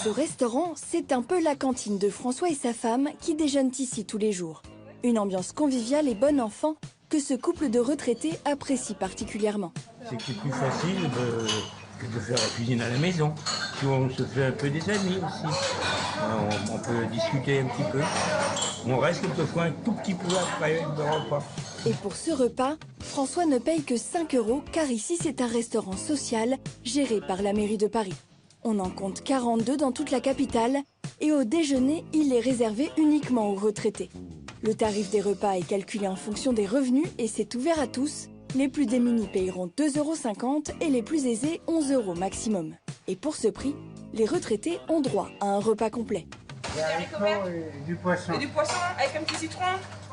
Ce restaurant, c'est un peu la cantine de François et sa femme qui déjeunent ici tous les jours. Une ambiance conviviale et bon enfant que ce couple de retraités apprécie particulièrement. C'est que c'est plus facile de faire la cuisine à la maison. Puis on se fait un peu des amis aussi. On peut discuter un petit peu. On reste quelquefois un tout petit peu après le repas. Et pour ce repas, François ne paye que 5 € car ici c'est un restaurant social géré par la mairie de Paris. On en compte 42 dans toute la capitale et au déjeuner, il est réservé uniquement aux retraités. Le tarif des repas est calculé en fonction des revenus et c'est ouvert à tous. Les plus démunis payeront 2,50 € et les plus aisés 11 € maximum. Et pour ce prix, les retraités ont droit à un repas complet. Du poisson. Et du poisson avec un petit citron.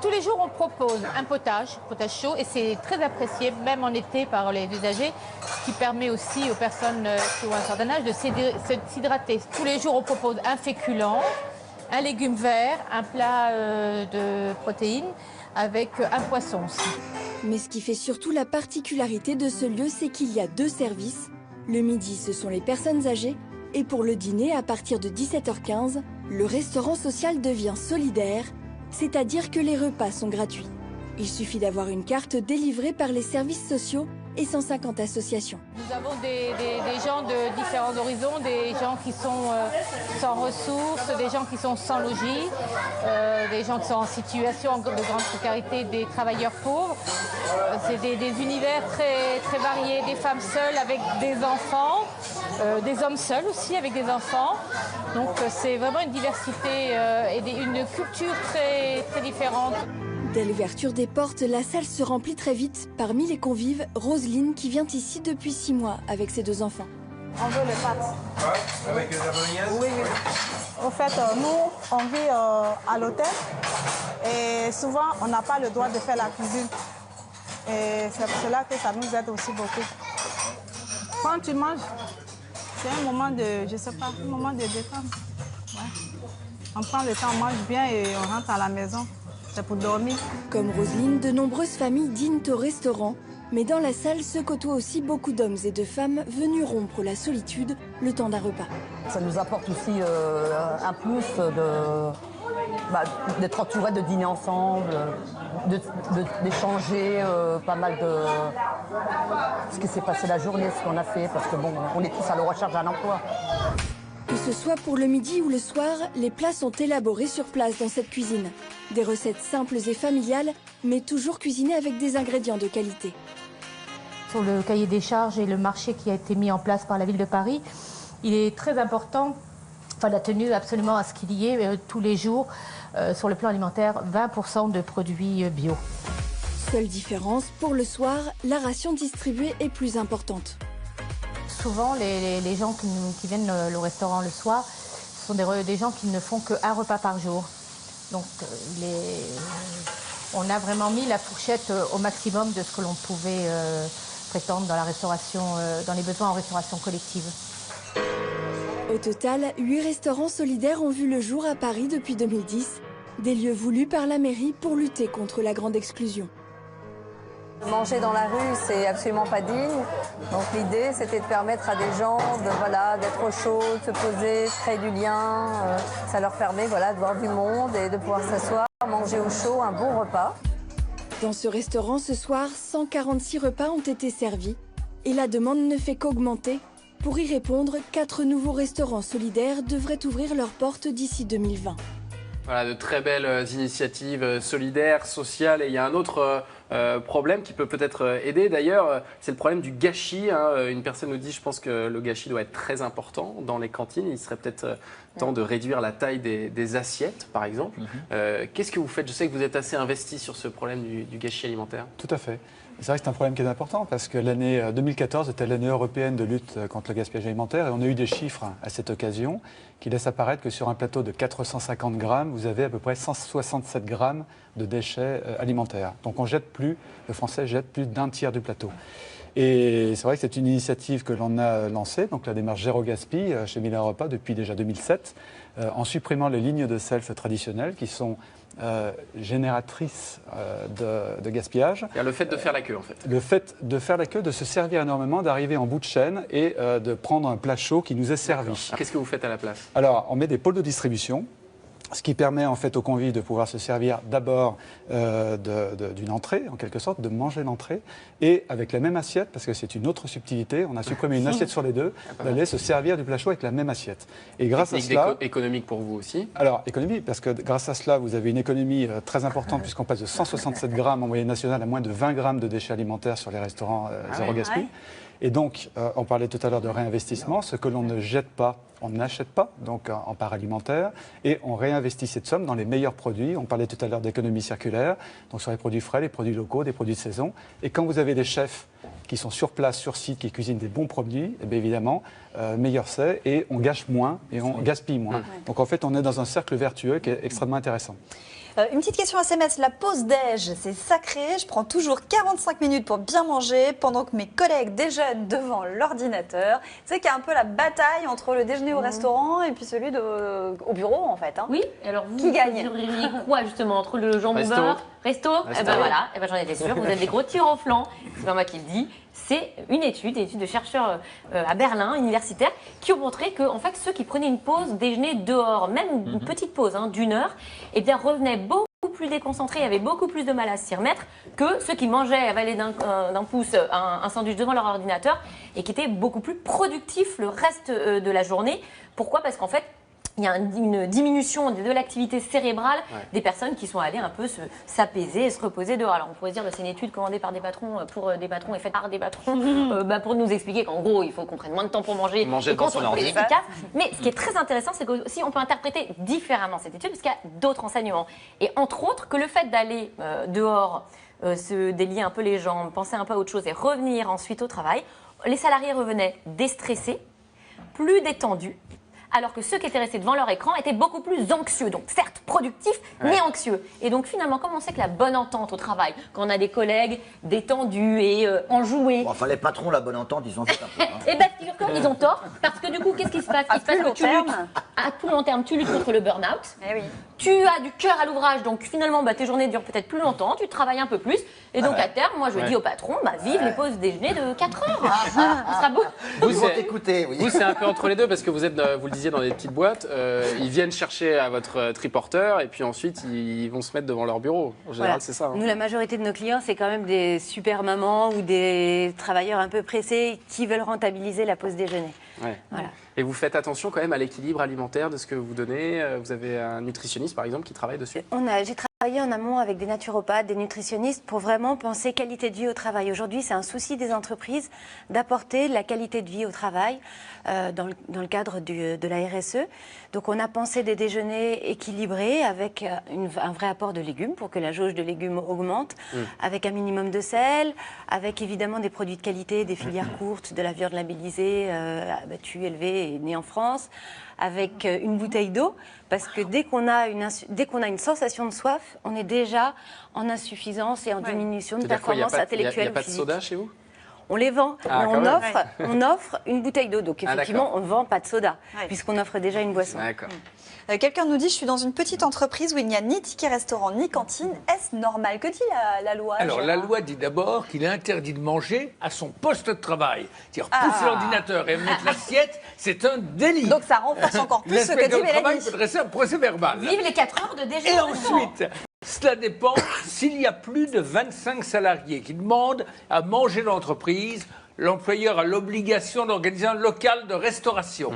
Tous les jours, on propose un potage chaud, et c'est très apprécié, même en été, par les usagers, ce qui permet aussi aux personnes qui ont un certain âge de s'hydrater. Tous les jours, on propose un féculent, un légume vert, un plat de protéines, avec un poisson aussi. Mais ce qui fait surtout la particularité de ce lieu, c'est qu'il y a 2 services. Le midi, ce sont les personnes âgées, et pour le dîner, à partir de 17h15, le restaurant social devient solidaire, c'est-à-dire que les repas sont gratuits. Il suffit d'avoir une carte délivrée par les services sociaux et 150 associations. Nous avons des gens de différents horizons, des gens qui sont sans ressources, des gens qui sont sans logis, des gens qui sont en situation de grande précarité, des travailleurs pauvres. C'est des univers très, très variés, des femmes seules avec des enfants, des hommes seuls aussi avec des enfants. Donc c'est vraiment une diversité et une culture très, très différente. Dès l'ouverture des portes, la salle se remplit très vite. Parmi les convives, Roselyne qui vient ici depuis 6 mois avec ses 2 enfants. On veut les pâtes. Ouais, avec les abrognages. Oui, oui. En fait, nous, on vit à l'hôtel et souvent, on n'a pas le droit de faire la cuisine. Et c'est pour cela que ça nous aide aussi beaucoup. Quand tu manges, c'est un moment de, je sais pas, un moment de détente. Ouais. On prend le temps, on mange bien et on rentre à la maison. C'est pour dormir. Comme Roselyne, de nombreuses familles dînent au restaurant. Mais dans la salle se côtoient aussi beaucoup d'hommes et de femmes venus rompre la solitude le temps d'un repas. Ça nous apporte aussi un plus d'être entourés, de dîner ensemble, d'échanger pas mal de ce qui s'est passé la journée, ce qu'on a fait, parce que bon, on est tous à la recherche d'un emploi. Que ce soit pour le midi ou le soir, les plats sont élaborés sur place dans cette cuisine. Des recettes simples et familiales, mais toujours cuisinées avec des ingrédients de qualité. Sur le cahier des charges et le marché qui a été mis en place par la ville de Paris, il est très important, la tenue absolument à ce qu'il y ait tous les jours, sur le plan alimentaire, 20% de produits bio. Seule différence, pour le soir, la ration distribuée est plus importante. Souvent, les gens qui viennent au restaurant le soir, ce sont des gens qui ne font qu'un repas par jour. Donc, on a vraiment mis la fourchette au maximum de ce que l'on pouvait prétendre dans la restauration, dans les besoins en restauration collective. Au total, 8 restaurants solidaires ont vu le jour à Paris depuis 2010, des lieux voulus par la mairie pour lutter contre la grande exclusion. Manger dans la rue, c'est absolument pas digne. Donc l'idée, c'était de permettre à des gens d'être au chaud, de se poser, de créer du lien. Ça leur permet de voir du monde et de pouvoir s'asseoir, manger au chaud, un bon repas. Dans ce restaurant, ce soir, 146 repas ont été servis. Et la demande ne fait qu'augmenter. Pour y répondre, 4 nouveaux restaurants solidaires devraient ouvrir leurs portes d'ici 2020. Voilà, de très belles initiatives solidaires, sociales. Et il y a un autre problème qui peut peut-être aider. D'ailleurs, c'est le problème du gâchis. Hein. Une personne nous dit, je pense que le gâchis doit être très important dans les cantines. Il serait peut-être temps de réduire la taille des assiettes, par exemple. Qu'est-ce que vous faites? Je sais que vous êtes assez investi sur ce problème du gâchis alimentaire. Tout à fait. C'est vrai que c'est un problème qui est important parce que l'année 2014 était l'année européenne de lutte contre le gaspillage alimentaire et on a eu des chiffres à cette occasion qui laissent apparaître que sur un plateau de 450 grammes, vous avez à peu près 167 grammes de déchets alimentaires. Donc on jette plus, le Français jette plus d'un tiers du plateau. Et c'est vrai que c'est une initiative que l'on a lancée, donc la démarche Zéro Gaspi chez Miller Repas depuis déjà 2007, en supprimant les lignes de self traditionnelles qui sont génératrices de gaspillage. Il y a le fait de faire la queue en fait. Le fait de faire la queue, de se servir énormément, d'arriver en bout de chaîne et de prendre un plat chaud qui nous est servi. Qu'est-ce que vous faites à la place? Alors, on met des pôles de distribution. Ce qui permet en fait aux convives de pouvoir se servir d'abord d'une entrée, en quelque sorte, de manger l'entrée, et avec la même assiette, parce que c'est une autre subtilité, on a supprimé une assiette sur les deux, d'aller se servir du plat chaud avec la même assiette. Et grâce à cela, économique pour vous aussi. Alors, économie, parce que grâce à cela, vous avez une économie très importante, puisqu'on passe de 167 grammes en moyenne nationale à moins de 20 grammes de déchets alimentaires sur les restaurants Zéro Gaspi. Et donc, on parlait tout à l'heure de réinvestissement. Ce que l'on ne jette pas, on n'achète pas, donc en part alimentaire, et on réinvestit cette somme dans les meilleurs produits. On parlait tout à l'heure d'économie circulaire, donc sur les produits frais, les produits locaux, des produits de saison. Et quand vous avez des chefs qui sont sur place, sur site, qui cuisinent des bons produits, eh bien évidemment, meilleur c'est, et on gâche moins, et on gaspille moins. Donc en fait, on est dans un cercle vertueux qui est extrêmement intéressant. Une petite question SMS, la pause déj, c'est sacré. Je prends toujours 45 minutes pour bien manger pendant que mes collègues déjeunent devant l'ordinateur. Tu sais qu'il y a un peu la bataille entre le déjeuner au restaurant et puis celui au bureau en fait. Hein. Oui, alors vous, qui gagne? Vous auriez quoi justement entre le jambon beurre, resto? Eh ben voilà, eh ben j'en étais sûre, vous êtes des gros tirs au flanc. C'est pas moi qui le dis. C'est une étude de chercheurs à Berlin, universitaires, qui ont montré que en fait, ceux qui prenaient une pause déjeuner dehors, même une petite pause d'1 heure, eh bien, revenaient beaucoup plus déconcentrés, avaient beaucoup plus de mal à s'y remettre que ceux qui mangeaient avalés d'un pouce un sandwich devant leur ordinateur et qui étaient beaucoup plus productifs le reste de la journée. Pourquoi? Parce qu'en fait, il y a une diminution de l'activité cérébrale des personnes qui sont allées un peu s'apaiser et se reposer dehors. Alors on pourrait se dire que c'est une étude commandée par des patrons pour des patrons et faite par des patrons pour nous expliquer qu'en gros il faut qu'on prenne moins de temps pour manger et qu'on soit plus efficace. Mais ce qui est très intéressant, c'est qu'aussi on peut interpréter différemment cette étude parce qu'il y a d'autres enseignements. Et entre autres que le fait d'aller dehors, se délier un peu les jambes, penser un peu à autre chose et revenir ensuite au travail, les salariés revenaient déstressés, plus détendus, alors que ceux qui étaient restés devant leur écran étaient beaucoup plus anxieux. Donc certes productifs, mais anxieux. Et donc finalement, comment on sait que la bonne entente au travail, quand on a des collègues détendus et enjoués... Bon, enfin, les patrons, la bonne entente, ils ont fait un peu. Hein. Eh bien, figure-toi, ils ont tort, parce que du coup, qu'est-ce qui se passe? Il se passe que tu luttes à plus long terme, tu luttes contre le burn-out. Tu as du cœur à l'ouvrage, donc finalement, tes journées durent peut-être plus longtemps, tu travailles un peu plus. Et donc à terme, moi je dis au patron, vive les pauses déjeuner de 4 heures. Ce sera beau. Vous, c'est un peu entre les deux, parce que vous le disiez, dans des petites boîtes, ils viennent chercher à votre triporteur et puis ensuite ils vont se mettre devant leur bureau. En général, c'est ça. Hein. Nous, la majorité de nos clients, c'est quand même des super mamans ou des travailleurs un peu pressés qui veulent rentabiliser la pause déjeuner. Voilà. Et vous faites attention quand même à l'équilibre alimentaire de ce que vous donnez. Vous avez un nutritionniste, par exemple, qui travaille dessus? J'ai travaillé en amont avec des naturopathes, des nutritionnistes pour vraiment penser qualité de vie au travail. Aujourd'hui, c'est un souci des entreprises d'apporter de la qualité de vie au travail dans le cadre de la RSE. Donc, on a pensé des déjeuners équilibrés avec un vrai apport de légumes pour que la jauge de légumes augmente, avec un minimum de sel, avec évidemment des produits de qualité, des filières courtes, de la viande labellisée, abattue, élevée et née en France, avec une bouteille d'eau, parce que dès qu'on a une sensation de soif, on est déjà en insuffisance et en diminution de performance intellectuelle. Il n'y a pas de soda chez vous? On les vend, mais on offre une bouteille d'eau. Donc effectivement, on ne vend pas de soda, puisqu'on offre déjà une boisson. D'accord. Quelqu'un nous dit, je suis dans une petite entreprise où il n'y a ni ticket restaurant ni cantine. Est-ce normal? Que dit la loi? Alors la loi dit d'abord qu'il est interdit de manger à son poste de travail. C'est-à-dire pousser l'ordinateur et mettre l'assiette, c'est un délit. Donc ça renforce encore plus ce que dit Mélanie. Travail peut dresser un procès verbal. Vive les 4 heures de déjeuner. Et ensuite, cela dépend s'il y a plus de 25 salariés qui demandent à manger l'entreprise. L'employeur a l'obligation d'organiser un local de restauration.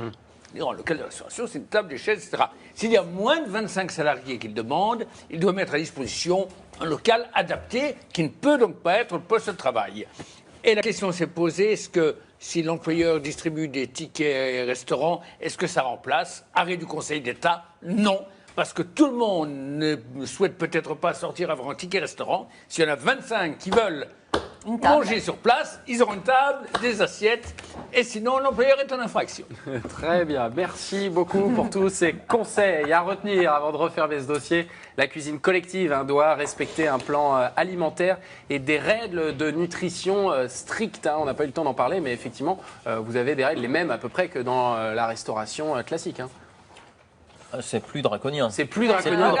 En local de restauration, c'est une table, des chaises, etc. S'il y a moins de 25 salariés qui le demandent, il doit mettre à disposition un local adapté qui ne peut donc pas être le poste de travail. Et la question s'est posée, est-ce que si l'employeur distribue des tickets restaurants, est-ce que ça remplace? Arrêt du Conseil d'État, non. Parce que tout le monde ne souhaite peut-être pas sortir avoir un ticket restaurant. S'il y en a 25 qui veulent manger sur place, ils auront une table, des assiettes, et sinon l'employeur est en infraction. Très bien, merci beaucoup pour tous ces conseils à retenir avant de refermer ce dossier. La cuisine collective doit respecter un plan alimentaire et des règles de nutrition strictes. On n'a pas eu le temps d'en parler, mais effectivement, vous avez des règles les mêmes à peu près que dans la restauration classique. C'est plus draconien. C'est plus draconien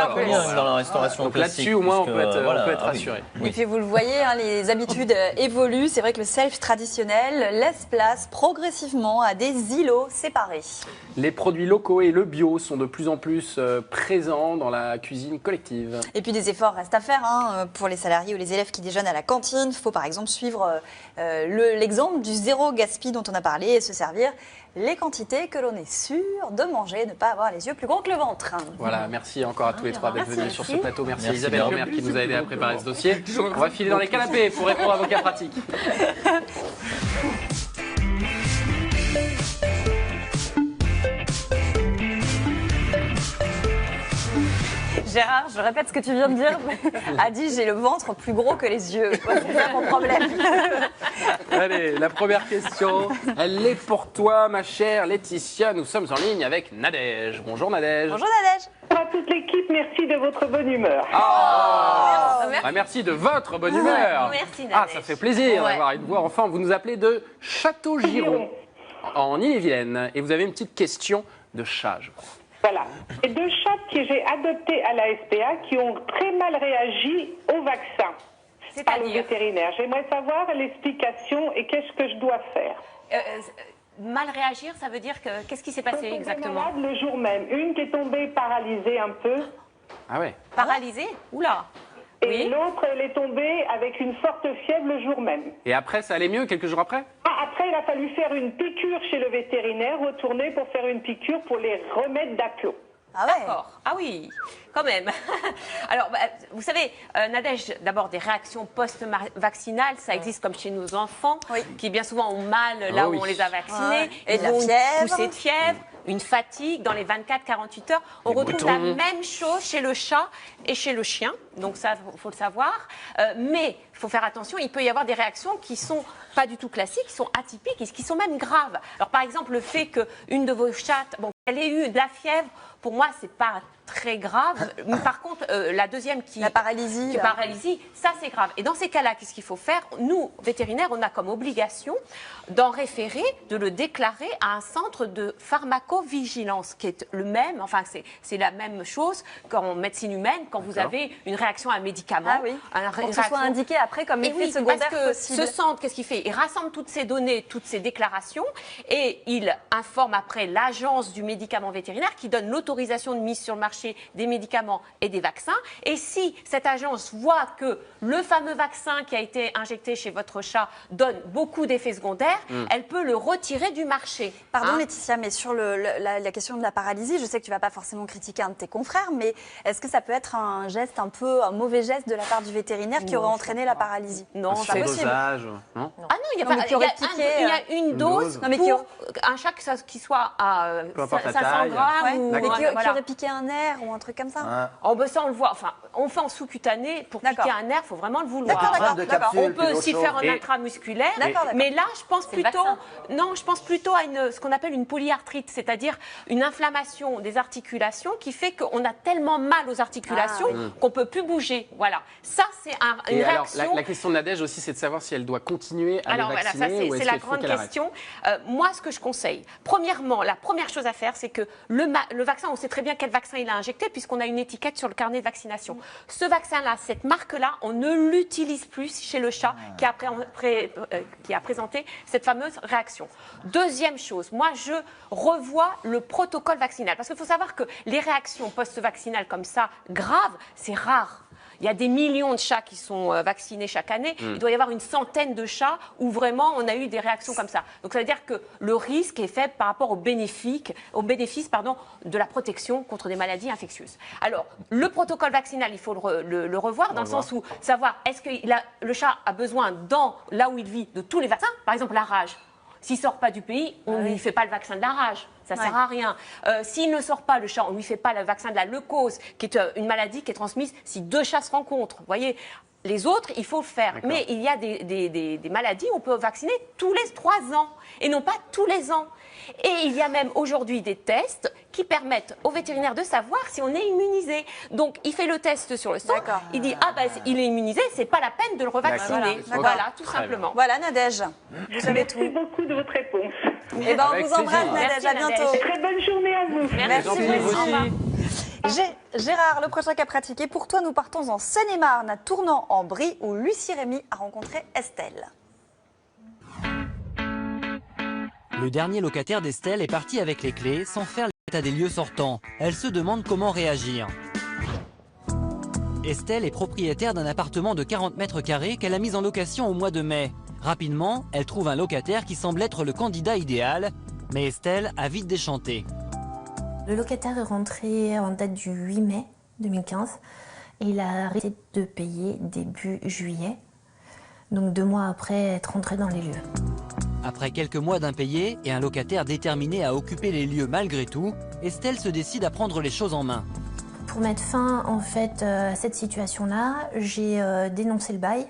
dans la restauration donc classique. là-dessus, au moins, on peut être rassuré. Oui. Et puis, vous le voyez, les habitudes évoluent. C'est vrai que le self traditionnel laisse place progressivement à des îlots séparés. Les produits locaux et le bio sont de plus en plus présents dans la cuisine collective. Et puis, des efforts restent à faire pour les salariés ou les élèves qui déjeunent à la cantine. Il faut par exemple suivre l'exemple du zéro gaspille dont on a parlé et se servir les quantités que l'on est sûr de manger, ne pas avoir les yeux plus gros que le ventre. Voilà, merci encore à tous les trois d'être venus sur ce plateau. Merci à Isabelle Romer qui nous a aidé à préparer ce dossier. On va filer dans les canapés pour répondre à vos cas pratiques. Gérard, je répète ce que tu viens de dire, a dit j'ai le ventre plus gros que les yeux. C'est ça mon problème. Allez, la première question, elle est pour toi, ma chère Laetitia. Nous sommes en ligne avec Nadège. Bonjour Nadège. Bonjour Nadège. Bonjour à toute l'équipe, merci de votre bonne humeur. Merci de votre bonne humeur. Merci Nadège. Ça fait plaisir d'avoir une voix. Enfin, vous nous appelez de Château-Giron, en Ille-et-Vilaine. Et vous avez une petite question de chat, je crois. Voilà. Et 2 chats que j'ai adoptés à la SPA qui ont très mal réagi au vaccin par le vétérinaire. J'aimerais savoir l'explication et qu'est-ce que je dois faire. Mal réagir, ça veut dire que qu'est-ce qui s'est passé exactement? Malade le jour même. Une qui est tombée paralysée un peu. Ah ouais. Paralysée? Oula. Et l'autre, elle est tombée avec une forte fièvre le jour même. Et après, ça allait mieux quelques jours après? Après, il a fallu faire une piqûre chez le vétérinaire, retourner pour faire une piqûre pour les remettre d'aplomb. Ah ouais. D'accord. Ah oui, quand même. Alors, vous savez, Nadège, d'abord des réactions post-vaccinales, ça existe comme chez nos enfants, qui bien souvent ont mal là où on les a vaccinés, et de la fièvre, poussée de fièvre, une fatigue dans les 24-48 heures. On retrouve la même chose chez le chat et chez le chien, donc ça, il faut le savoir. Mais il faut faire attention, il peut y avoir des réactions qui sont pas du tout classiques, qui sont atypiques et qui sont même graves. Alors, par exemple, le fait qu'une de vos chattes, elle ait eu de la fièvre, pour moi, c'est pas très grave. Mais par contre, la deuxième la paralysie, ça c'est grave. Et dans ces cas-là, qu'est-ce qu'il faut faire? Nous, vétérinaires, on a comme obligation d'en référer, de le déclarer à un centre de pharmacovigilance, qui est le même, enfin c'est la même chose qu'en médecine humaine, quand vous avez une réaction à un médicament. Pour que ce soit indiqué après comme effet secondaire parce que possible. ce centre, qu'est-ce qu'il fait? Il rassemble toutes ces données, toutes ces déclarations, et il informe après l'agence du médicament vétérinaire qui donne l'autorisation de mise sur le marché des médicaments et des vaccins. Et si cette agence voit que le fameux vaccin qui a été injecté chez votre chat donne beaucoup d'effets secondaires, elle peut le retirer du marché. Pardon Laetitia, mais sur la question de la paralysie, je sais que tu ne vas pas forcément critiquer un de tes confrères, mais est-ce que ça peut être un geste un mauvais geste de la part du vétérinaire qui aurait entraîné la paralysie? Non, c'est pas possible. Non. Ah non, il y a pas. Il y a une dose pour un chat qui soit à 500 grammes mais qui aurait piqué un nerf ou un truc comme ça. Ça on le voit. Enfin, on fait en sous-cutané pour piquer un nerf, il faut vraiment le vouloir. D'accord. On peut aussi faire un intramusculaire. Mais là, je pense plutôt à ce qu'on appelle une polyarthrite, c'est-à-dire une inflammation des articulations qui fait qu'on a tellement mal aux articulations qu'on ne peut plus bouger. Voilà. Ça, c'est une réaction. Alors, la question de Nadège aussi, c'est de savoir si elle doit continuer à les vacciner ou est-ce c'est la qu'il faut grande qu'elle question. Moi, ce que je conseille, premièrement, la première chose à faire, c'est que le vaccin, on sait très bien quel vaccin il a injecté puisqu'on a une étiquette sur le carnet de vaccination. Ce vaccin-là, cette marque-là, on ne l'utilise plus chez le chat qui a présenté cette fameuse réaction. Deuxième chose, moi, je revois le protocole vaccinal parce qu'il faut savoir que les réactions post-vaccinales comme ça, graves, c'est rare. il y a des millions de chats qui sont vaccinés chaque année. Il doit y avoir une centaine de chats où vraiment on a eu des réactions comme ça. Donc ça veut dire que le risque est faible par rapport au bénéfice de la protection contre des maladies infectieuses. Alors, le protocole vaccinal, il faut le revoir dans le sens où savoir est-ce que le chat a besoin, là où il vit, de tous les vaccins. Par exemple, la rage. S'il ne sort pas du pays, on ne lui fait pas le vaccin de la rage. Ça ne sert à rien. S'il ne sort pas, le chat, on ne lui fait pas le vaccin de la leucose, qui est une maladie qui est transmise si 2 chats se rencontrent. Vous voyez, les autres, il faut le faire. Mais il y a des maladies où on peut vacciner tous les 3 ans et non pas tous les ans. Et il y a même aujourd'hui des tests qui permettent aux vétérinaires de savoir si on est immunisé. Donc, il fait le test sur le sang, il dit il est immunisé, c'est pas la peine de le revacciner. Voilà, tout simplement. Voilà, Nadège, vous avez tout. Merci beaucoup de votre réponse. Eh ben, on vous embrasse, Nadège, à bientôt. Très bonne journée à vous. Merci. Gérard, le prochain cas pratiqué, pour toi, nous partons en Seine-et-Marne, à Tournant-en-Brie, où Lucie Rémy a rencontré Estelle. Le dernier locataire d'Estelle est parti avec les clés sans faire l'état des lieux sortant. Elle se demande comment réagir. Estelle est propriétaire d'un appartement de 40 mètres carrés qu'elle a mis en location au mois de mai. Rapidement, elle trouve un locataire qui semble être le candidat idéal, mais Estelle a vite déchanté. Le locataire est rentré en date du 8 mai 2015 et il a arrêté de payer début juillet, donc 2 mois après être rentré dans les lieux. Après quelques mois d'impayés et un locataire déterminé à occuper les lieux malgré tout, Estelle se décide à prendre les choses en main. Pour mettre fin en fait à cette situation-là, j'ai dénoncé le bail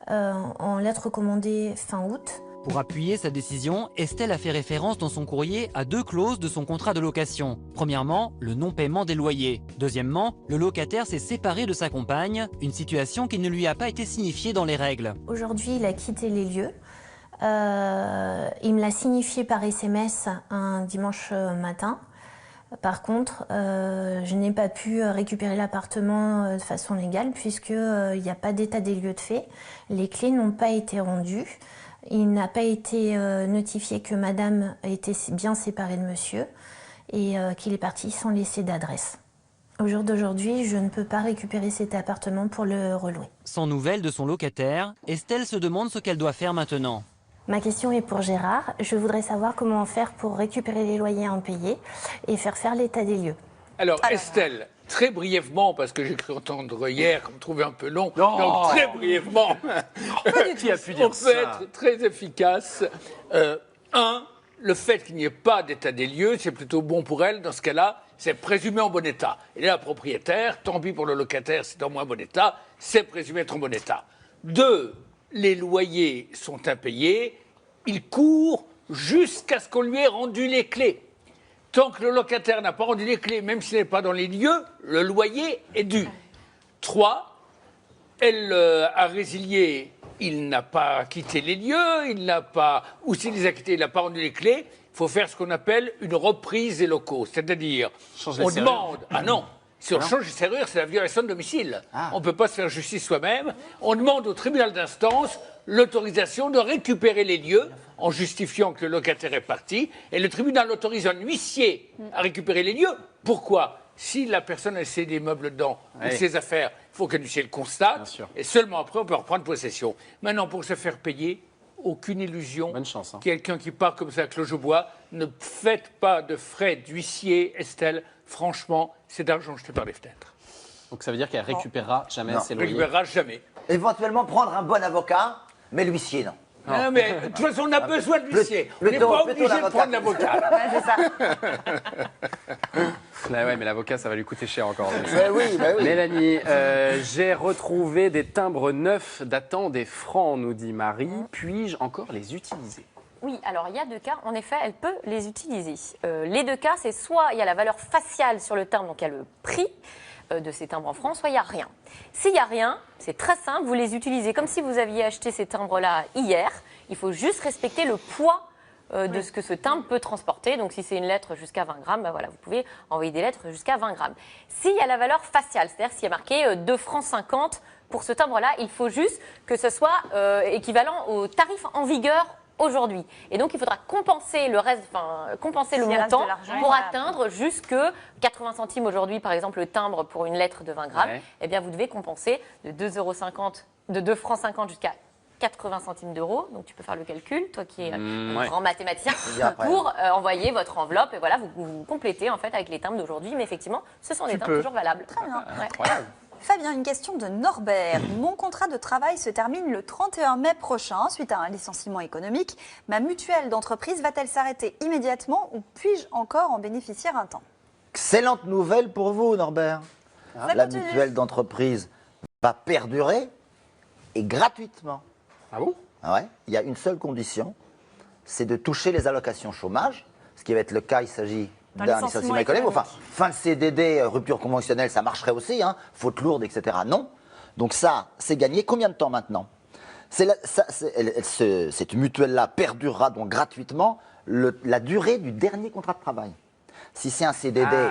en lettre recommandée fin août. Pour appuyer sa décision, Estelle a fait référence dans son courrier à 2 clauses de son contrat de location. Premièrement, le non-paiement des loyers. Deuxièmement, le locataire s'est séparé de sa compagne, une situation qui ne lui a pas été signifiée dans les règles. Aujourd'hui, il a quitté les lieux. Il me l'a signifié par SMS un dimanche matin. Par contre, je n'ai pas pu récupérer l'appartement de façon légale puisqu'il n'y a pas d'état des lieux de fait. Les clés n'ont pas été rendues. Il n'a pas été notifié que madame était bien séparée de monsieur et qu'il est parti sans laisser d'adresse. Au jour d'aujourd'hui, je ne peux pas récupérer cet appartement pour le relouer. Sans nouvelles de son locataire, Estelle se demande ce qu'elle doit faire maintenant. Ma question est pour Gérard. Je voudrais savoir comment faire pour récupérer les loyers impayés et faire l'état des lieux. Alors, Estelle, très brièvement, parce que j'ai cru entendre hier qu'on me trouvait un peu long, donc très brièvement, Qui a pu dire on peut être très efficace. Le fait qu'il n'y ait pas d'état des lieux, c'est plutôt bon pour elle. Dans ce cas-là, c'est présumé en bon état. Elle est la propriétaire, tant pis pour le locataire, c'est en moins bon état, c'est présumé être en bon état. 2, les loyers sont impayés, il court jusqu'à ce qu'on lui ait rendu les clés. Tant que le locataire n'a pas rendu les clés, même s'il n'est pas dans les lieux, le loyer est dû. 3, elle a résilié, il n'a pas quitté les lieux, ou s'il les a quittés, il n'a pas rendu les clés. Il faut faire ce qu'on appelle une reprise des locaux. C'est-à-dire, on demande... Ah non, si on change de serrure, c'est la violation de domicile. On ne peut pas se faire justice soi-même. On demande au tribunal d'instance l'autorisation de récupérer les lieux en justifiant que le locataire est parti. Et le tribunal autorise un huissier à récupérer les lieux. Pourquoi ? Si la personne a laissé des meubles dedans ou ses affaires, il faut que l'huissier le constate. Et seulement après, on peut reprendre possession. Maintenant, pour se faire payer, aucune illusion. Bonne chance. Quelqu'un qui part comme ça à cloche au bois, ne faites pas de frais d'huissier, Estelle. Franchement, c'est d'argent jeté par les fenêtres. Donc ça veut dire qu'elle récupérera jamais ses loyers. Récupérera jamais. Éventuellement prendre un bon avocat, mais l'huissier, non. Non, mais de toute façon, on a besoin de l'huissier. On n'est pas obligé de prendre l'avocat. C'est ça. Ouais, mais l'avocat, ça va lui coûter cher encore. Oui. Mélanie, j'ai retrouvé des timbres neufs datant des francs, nous dit Marie. Puis-je encore les utiliser ? Oui, alors il y a 2 cas. En effet, elle peut les utiliser. Les 2 cas, c'est soit il y a la valeur faciale sur le timbre, donc il y a le prix de ces timbres en francs, soit il n'y a rien. S'il n'y a rien, c'est très simple, vous les utilisez comme si vous aviez acheté ces timbres-là hier. Il faut juste respecter le poids de ce que ce timbre peut transporter. Donc si c'est une lettre jusqu'à 20 grammes, ben voilà, vous pouvez envoyer des lettres jusqu'à 20 grammes. S'il y a la valeur faciale, c'est-à-dire s'il y a marqué 2,50 francs pour ce timbre-là, il faut juste que ce soit équivalent au tarif en vigueur aujourd'hui. Et donc, il faudra compenser le reste, compenser le montant pour atteindre jusque 80 centimes aujourd'hui, par exemple, le timbre pour une lettre de 20 grammes. Eh bien, vous devez compenser de 2,50 francs jusqu'à 80 centimes d'euros. Donc, tu peux faire le calcul, toi qui es un grand mathématicien, pour envoyer votre enveloppe. Et voilà, vous complétez en fait avec les timbres d'aujourd'hui. Mais effectivement, ce sont des timbres toujours valables. Très bien. Incroyable. Fabien, une question de Norbert. Mon contrat de travail se termine le 31 mai prochain suite à un licenciement économique. Ma mutuelle d'entreprise va-t-elle s'arrêter immédiatement ou puis-je encore en bénéficier un temps? Excellente nouvelle pour vous, Norbert. La mutuelle d'entreprise va perdurer et gratuitement. Ah bon? Ouais. Il y a une seule condition, c'est de toucher les allocations chômage, ce qui va être le cas, il s'agit d'un licenciement économique. Enfin, fin de CDD, rupture conventionnelle, ça marcherait aussi, hein, faute lourde, etc. Non. Donc ça, c'est gagné. Combien de temps maintenant? Cette mutuelle-là perdurera donc gratuitement la durée du dernier contrat de travail. Si c'est un CDD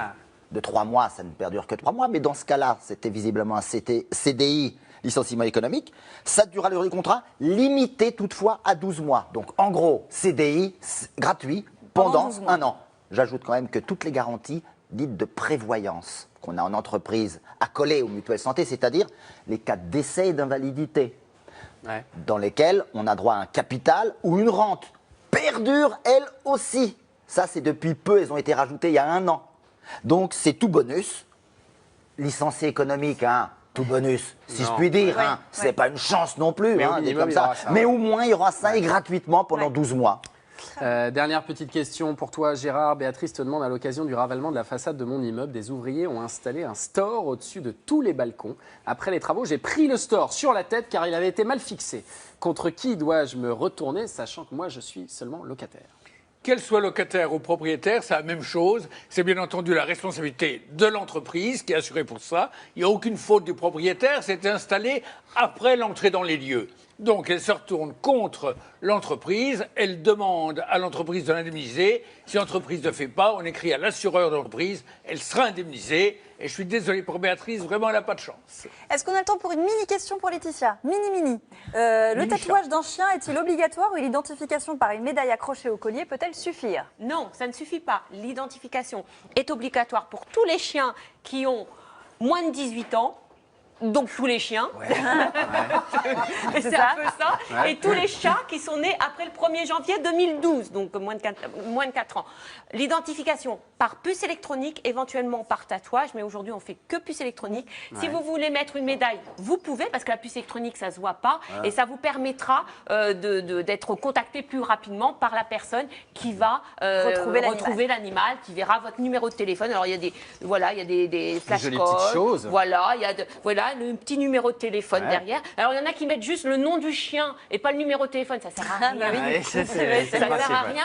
de 3 mois, ça ne perdure que 3 mois, mais dans ce cas-là, c'était visiblement un CDI, licenciement économique, ça durera le durée du contrat, limité toutefois à 12 mois. Donc en gros, CDI gratuit pendant 1 an. J'ajoute quand même que toutes les garanties dites de prévoyance qu'on a en entreprise accolées aux mutuelles santé, c'est-à-dire les cas de décès et d'invalidité, dans lesquels on a droit à un capital ou une rente, perdurent elles aussi. Ça, c'est depuis peu, elles ont été rajoutées il y a 1 an. Donc c'est tout bonus, licencié économique, hein, tout bonus, si je puis dire. Hein, c'est pas une chance non plus, hein, comme ça. Mais au moins, il y aura ça et gratuitement pendant 12 mois. Dernière petite question pour toi, Gérard. Béatrice te demande, à l'occasion du ravalement de la façade de mon immeuble, des ouvriers ont installé un store au-dessus de tous les balcons. Après les travaux, j'ai pris le store sur la tête car il avait été mal fixé. Contre qui dois-je me retourner, sachant que moi, je suis seulement locataire? Qu'elle soit locataire ou propriétaire, c'est la même chose. C'est bien entendu la responsabilité de l'entreprise qui est assurée pour ça. Il n'y a aucune faute du propriétaire, c'est installé après l'entrée dans les lieux. Donc elle se retourne contre l'entreprise, elle demande à l'entreprise de l'indemniser. Si l'entreprise ne le fait pas, on écrit à l'assureur de l'entreprise, elle sera indemnisée. Et je suis désolé pour Béatrice, vraiment elle n'a pas de chance. Est-ce qu'on a le temps pour une mini-question pour Laetitia? Mini. Le tatouage d'un chien est-il obligatoire ou l'identification par une médaille accrochée au collier peut-elle suffire? Non, ça ne suffit pas. L'identification est obligatoire pour tous les chiens qui ont moins de 18 ans. Donc tous les chiens, c'est un peu ça, et tous les chats qui sont nés après le 1er janvier 2012, donc moins de 4 ans. L'identification par puce électronique, éventuellement par tatouage, mais aujourd'hui on fait que puce électronique. Si vous voulez mettre une médaille, vous pouvez, parce que la puce électronique ça se voit pas, et ça vous permettra d'être contacté plus rapidement par la personne qui va retrouver l'animal, qui verra votre numéro de téléphone. Alors il y a des flashcards, le petit numéro de téléphone derrière. Alors il y en a qui mettent juste le nom du chien et pas le numéro de téléphone, ça sert à rien. Ça sert à rien.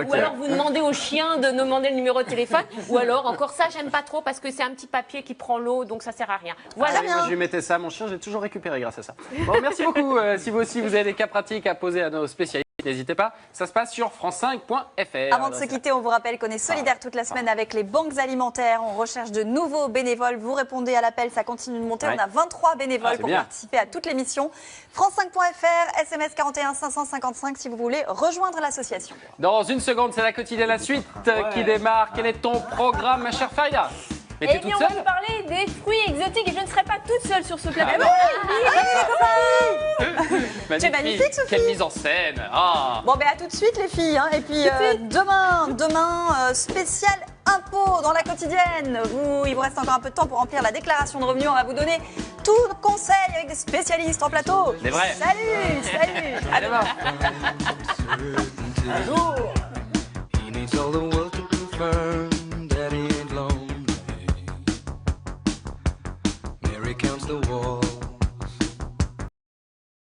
Ou alors vous demandez au chien de demander le numéro de téléphone, ou alors encore ça j'aime pas trop parce que c'est un petit papier qui prend l'eau, donc ça sert à rien. Voilà. Moi je lui mettais ça, mon chien, j'ai toujours récupéré grâce à ça. Bon, merci beaucoup. Si vous aussi vous avez des cas pratiques à poser à nos spécialistes, n'hésitez pas, ça se passe sur france5.fr. Avant de se quitter, on vous rappelle qu'on est solidaire toute la semaine avec les banques alimentaires. On recherche de nouveaux bénévoles. Vous répondez à l'appel, ça continue de monter. On a 23 bénévoles pour participer à toute l'émission. France5.fr, SMS 41 555 si vous voulez rejoindre l'association. Dans une seconde, c'est la quotidienne la suite qui démarre. Quel est ton programme, ma chère Farida? Et bien, on va vous parler des fruits exotiques et je ne serai pas toute seule sur ce plateau. C'est magnifique, Sophie. Quelle mise en scène. Bon, à tout de suite, les filles. Et puis, demain, spécial impôt dans la quotidienne. Il vous reste encore un peu de temps pour remplir la déclaration de revenus. On va vous donner tout le conseil avec des spécialistes en plateau. C'est vrai. Salut. À demain. Un jour.